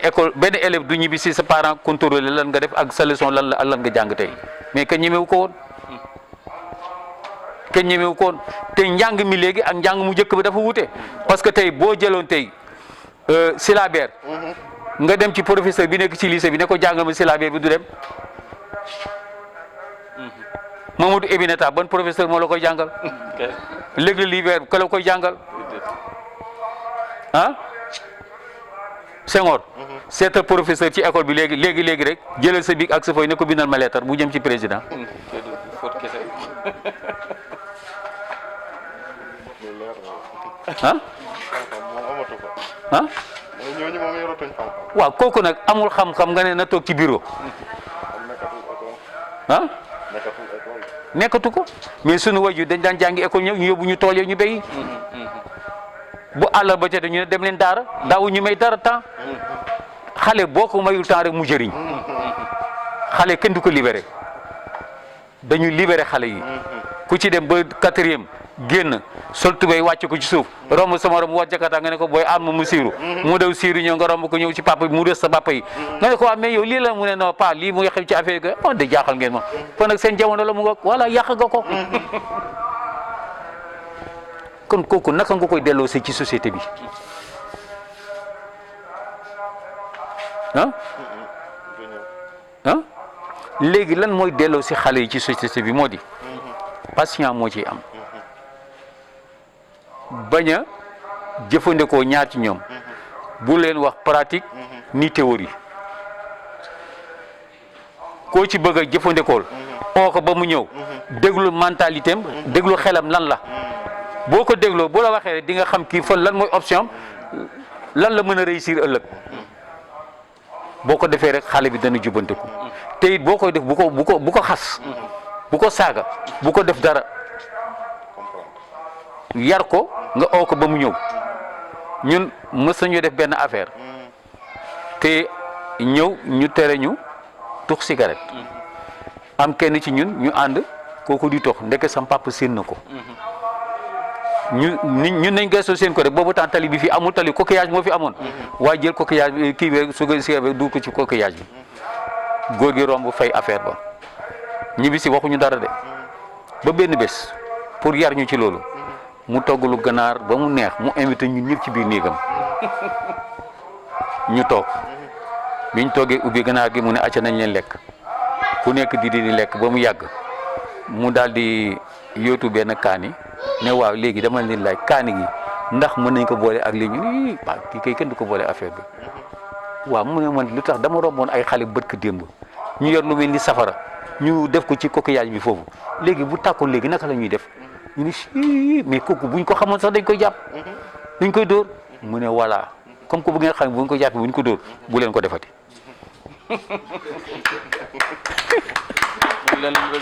élève du ñibbi si sa parent contrôlé lan nga def ak sa leçon lan la ak lan nga jàng tey mais kenn ñemewu ko woon te njàng mi léegi ak njàng mu njëkk bi dafa wute parce que tey boo jëloon tey syllabaire nga dem ci professeur bi nekk ci lycée bi ne ko jàngal ma syllabaire bi du dem Mamadou Ebineta ban professeur moo la koy jàngal léegi l'hiver ka la koy jàngal ah Senghor seetal professeur ci école bi léegi rek jëlal sa bic ak sa feuille ne ko bindal ma lettre bu jëm ci président waaw kooku nag amul xam-xam nga ne na toog ci bureau nekkatu ko mais sunu waju dañ daan jàngi école ñëw ñu yóbbu ñu tool ñu béyi bu àll ba ñu ne dem leen daara daawu ñu may dara temps xale boo ko mayul temps rek mu jëriñ xale kenn du ko libéré dañu libéré xale yi ku ci dem ba 4e génn sol tubéy wàcc ko ci suuf romb sama romb war jakarta nga ne ko booy am mu siiru mu daw siiru ñëw nga romb ko ñëw ci papa bi mu des sa papa yi nga ne ko waa mais yow lii la mu ne non pas lii mu ngi xew ci affaire yi de jaaxal ngeen ma kon nag seen jamono la mu nga voilà yàq nga ko kon kooku naka nga koy delloo ci société bi léegi lan mooy delloo ci xale yi ci société bi moo di patient moo ciy am bañ a jëfandikoo ñaar ci ñoom bu leen wax pratique ni théorie koo ci bëgg a jëfandikool oo ko ba mu ñëw déglu mentalité am déglu xelam lan la boo ko dégloo bu la waxee di nga xam kii fan lan mooy option lan la mën a réussir ëllëg boo ko defee rek xale bi dana jubbanteku te it boo koy def bu ko xas bu ko saaga bu ko def dara yar ko nga oo ko ba mu ñëw ñun mës nañu def benn affaire te ñëw ñu tere ñu tux cigarette am kenn ci ñun ñu ànd kooku di tox ndeke sam papa séen na ko ñun nañ gëstoo seen ko rek boobu temps tali bi fii amul tali coquillage moo fi amoon waaye jël coquillage bi kii bi su ko si du ko ci coquillage bi góor gi romb fay affaire ba ñibbi si waxuñu dara de ba benn bés pour yar ñu ci loolu mu togg lu ganaar ba mu neex mu invité ñun ñëpp ci biir néegam ñu toog biñ toogee ubbi ganaar gi mu ne acca nañ leen lekk ku nekk di lekk ba mu yàgg mu daal di yóotu benn kaani ne waaw léegi dama leen laaj kaani gi ndax mën nañ ko boole ak li ñu waaw kii kay kenn du ko boole affaire bi waaw mu ne man lu tax dama romboon ay xale bët ko démb ñu yor lu mel ni safara ñu def ko ci coquillage bi foofu léegi bu tàkkoon léegi naka la ñuy def ñu ne si mais kooku buñ ko xamoon sax dañ koy jàpp dañ koy dóor mu ne voilà comme que bu ngeen xam buñ ko jàppee buñ ko dóor bu leen ko defati.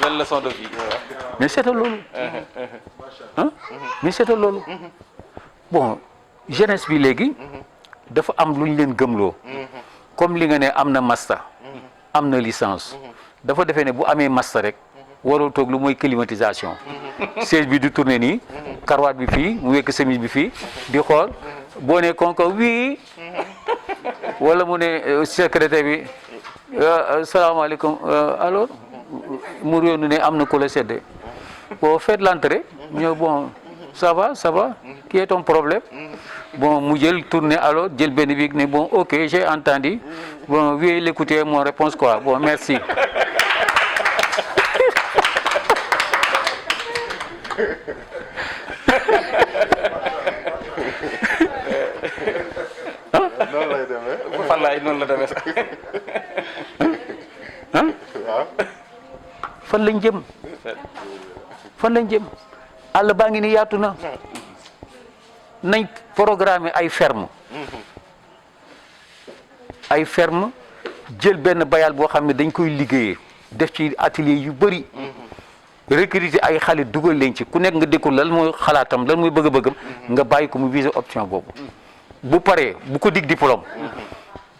lan leçon de vie. mais seetal loolu mais seetal loolu bon jeunesse bi léegi dafa am lu ñu leen gëmloo comme li nga ne am na master am na licence dafa defee ne bu amee master rek waroo toog lu mooy climatisation siège bi du tourner nii karawaat bi fii mu wekk chemise bi fii di xool boo ne konko wii wala mu ne secrétaire bi salaamaaleykum alors mu réew ne am na ku la sedde bon faites l'entrée ñëw bon ça va qui est ton problème bon mu jël tourner alors jël benn bi ne bon ok j'ai entendu bon veuillez l'écouter mon réponse quoi bon merci noonu la demee sax fan lañ jëm àll baa ngi ni yaatu na nañ programme ay ferme jël benn bayal boo xam ne dañ koy liggéeyee def ci atelier yu bëri recruter ay xale dugal leen ci ku nekk nga dékku lan mooy xalaatam lan mooy bëgg-bëggam nga bàyyi ko mu viser option boobu bu paree bu ko dig diplôme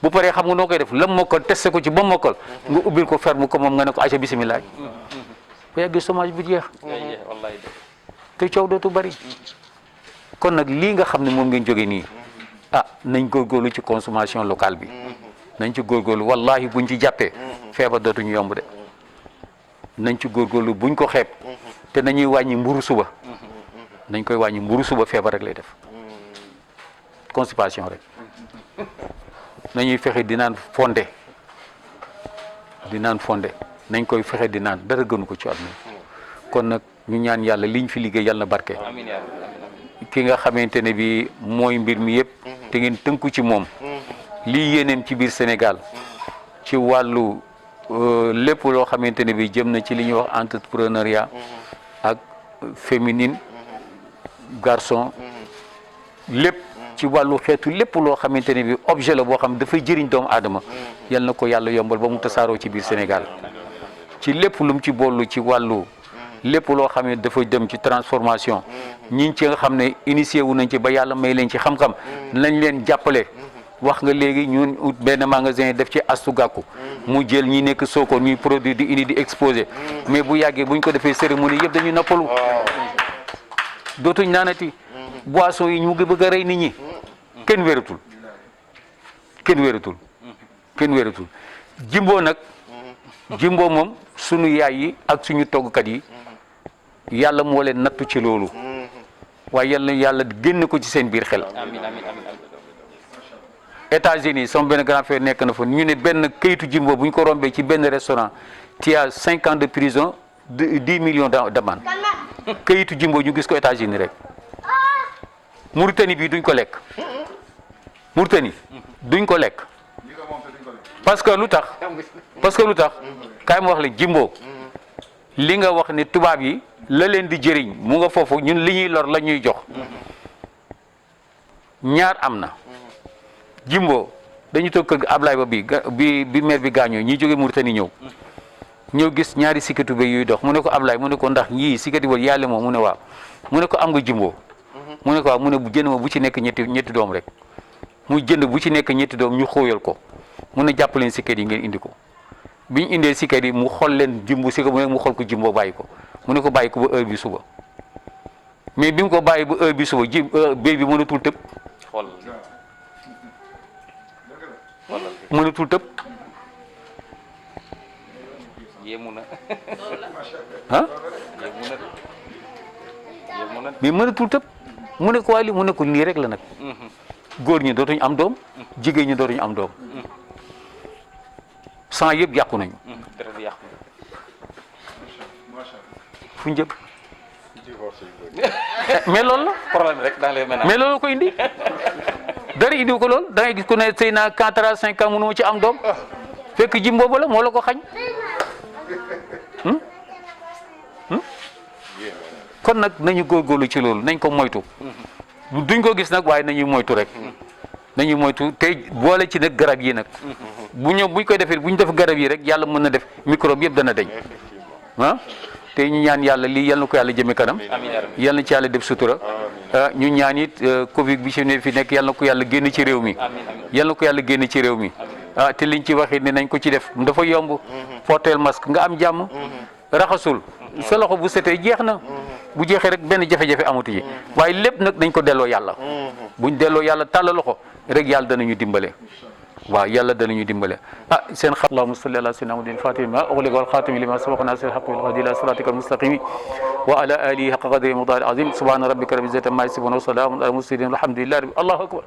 bu paree xam nga noo koy def lam mokkal testé ko ci ba mokkal nga ubbil ko ferme ko moom nga ne ko aca bisimilah ba yàgg chômage bi jeex te coow dootu bari kon nag lii nga xam ne moom ngeen jóge nii nañ góorgóorlu ci consommation locale bi nañ ci góorgóorlu wallahi buñ ci jàppee feebar dootuñu yomb de nañ ci góorgóorlu buñ ko xeeb te nañuy wàññi mburu suba nañ koy wàññi mburu suba feebar rek lay def constipation rek nañuy fexe di naan fonde nañ koy fexe di naan dara gënu ko ci àdduna kon nag ñu ñaan yàlla liñ fi liggéey yàlla na barke ki nga xamante ne bi mooy mbir mi yëpp te ngeen tënku ci moom lii yéeneem ci biir Sénégal ci wàllu lépp loo xamante ne bi jëm na ci li ñuy wax entrepreneuriat ak féminine garçon lépp ci wàllu xeetu lépp loo xamante ne bi objet la boo xam dafay jëriñ doomu aadama yal na ko yàlla yombal ba mu tasaaroo ci biir Sénégal ci lépp lu mu ci bollu ci wàllu lépp loo xam ne dafa dem ci transformation ñi ci nga xam ne initié wu nañ ci ba yàlla may leen ci xam-xam nañ leen jàppale wax nga léegi ñun ut benn magasin def ci astu gàkku mu jël ñi nekk Sokone ñuy produit di indi di exposé mais bu yàggee buñ ko defee cérémonie yëpp dañuy noppalu dootuñ naanati boisson yi ñu ngi bëgg a rey nit ñi kenn wératul kenn wératul kenn wératul Jimbo nag Jimbo moom sunu yaay yi ak suñu toggkat yi yàlla moo leen nattu ci loolu waaye yàlla génn ko ci seen biir xel. États-Unis sama benn grand frère nekk na fa ñu ne benn kayitu Jimbo bu ñu ko rombee ci benn restaurant tu as 5 ans de prison 10 millions d'amende kayitu Jimbo ñu gis ko États-Unis rek. Mauritanie bi duñ ko lekk Mauritanie duñ ko lekk parce que lu tax kaay ma wax la Jimbo li nga wax ne tubaab yi la leen di jëriñ mu nga foofu ñun li ñuy lor la ñuy jox ñaar am na Jimbo dañu toog kër Ablaye ba bi maire bi gaañoo ñi jóge Mauritanie ñëw gis ñaari sikatu be yuy dox mu ne ko Ablaye mu ne ko ndax ñii sikati ba yàlla moom mu ne waaw mu ne ko am nga Jimbo mu ne ko waaw mu ne bu jënd ma bu ci nekk ñetti doom rek mu jënd bu ci nekk ñetti doom ñu xóoyal ko mu ne jàpp leen sikat yi ngeen indi ko bi ñu indee sikat yi mu xool leen Jimbo sikat bu nekk mu xool ko Jimbo bàyyi ko mu ne ko bàyyi ko ba heure bi suba mais bi mu ko bàyyi ba heure bi suba béy bi mënatul tëb mënatul tëb yéemu na ah mais mënatul tëb mu ne ko waa li mu ne ko nii rek la nag góor ñi dootuñu am doom jigéen ñi dootuñu am doom sang yëpp yàqu nañu fu ñu jëm mais loolu la problème rek dans les ménages mais loolu ko indi dara indi ko lool da ngay gis ku ne sëy naa 4 ans 5 ans mënoo ci am doom fekk Jimbo ba la moo la ko xañ kon nag nañu góorgóorlu ci loolu nañ ko moytu duñ ko gis nag waaye nañuy moytu rek nañuy moytu te boole ci nag garab yi nag buñ koy defee bu ñu def garab yi rek yàlla mën na def microbe yëpp dana deñ ah te ñu ñaan yàlla lii yal na ko yàlla jëme kanam yal na ci yàlla def sutura ñu ñaan it Covid bi fi nekk yal na ko yàlla génn ci réew mi yal na ko yàlla génn ci réew mi te liñ ci waxee ne nañ ko ci def dafa yomb porteel masque nga am jàmm raxasul sa loxo bu setee jeex na bu jeexee rek benn jafe-jafe amatu yi waaye lépp nag dañ ko delloo yàlla buñ delloo yàlla tàll loxo rek yàlla danañu dimbale waaw yàlla danañu dimbale seen xam allahumma salli ala sayyidina muhammadin fatih ma ughliqa wal khatimi lima sabaqa nasir al haqqi wal hadi ila siratika al mustaqim wa ala alihi haqqa qadrihi wa miqdarihi azim subhana rabbika rabbil izzati amma yasifun wa salamun ala al mursalin walhamdulillahi allahu akbar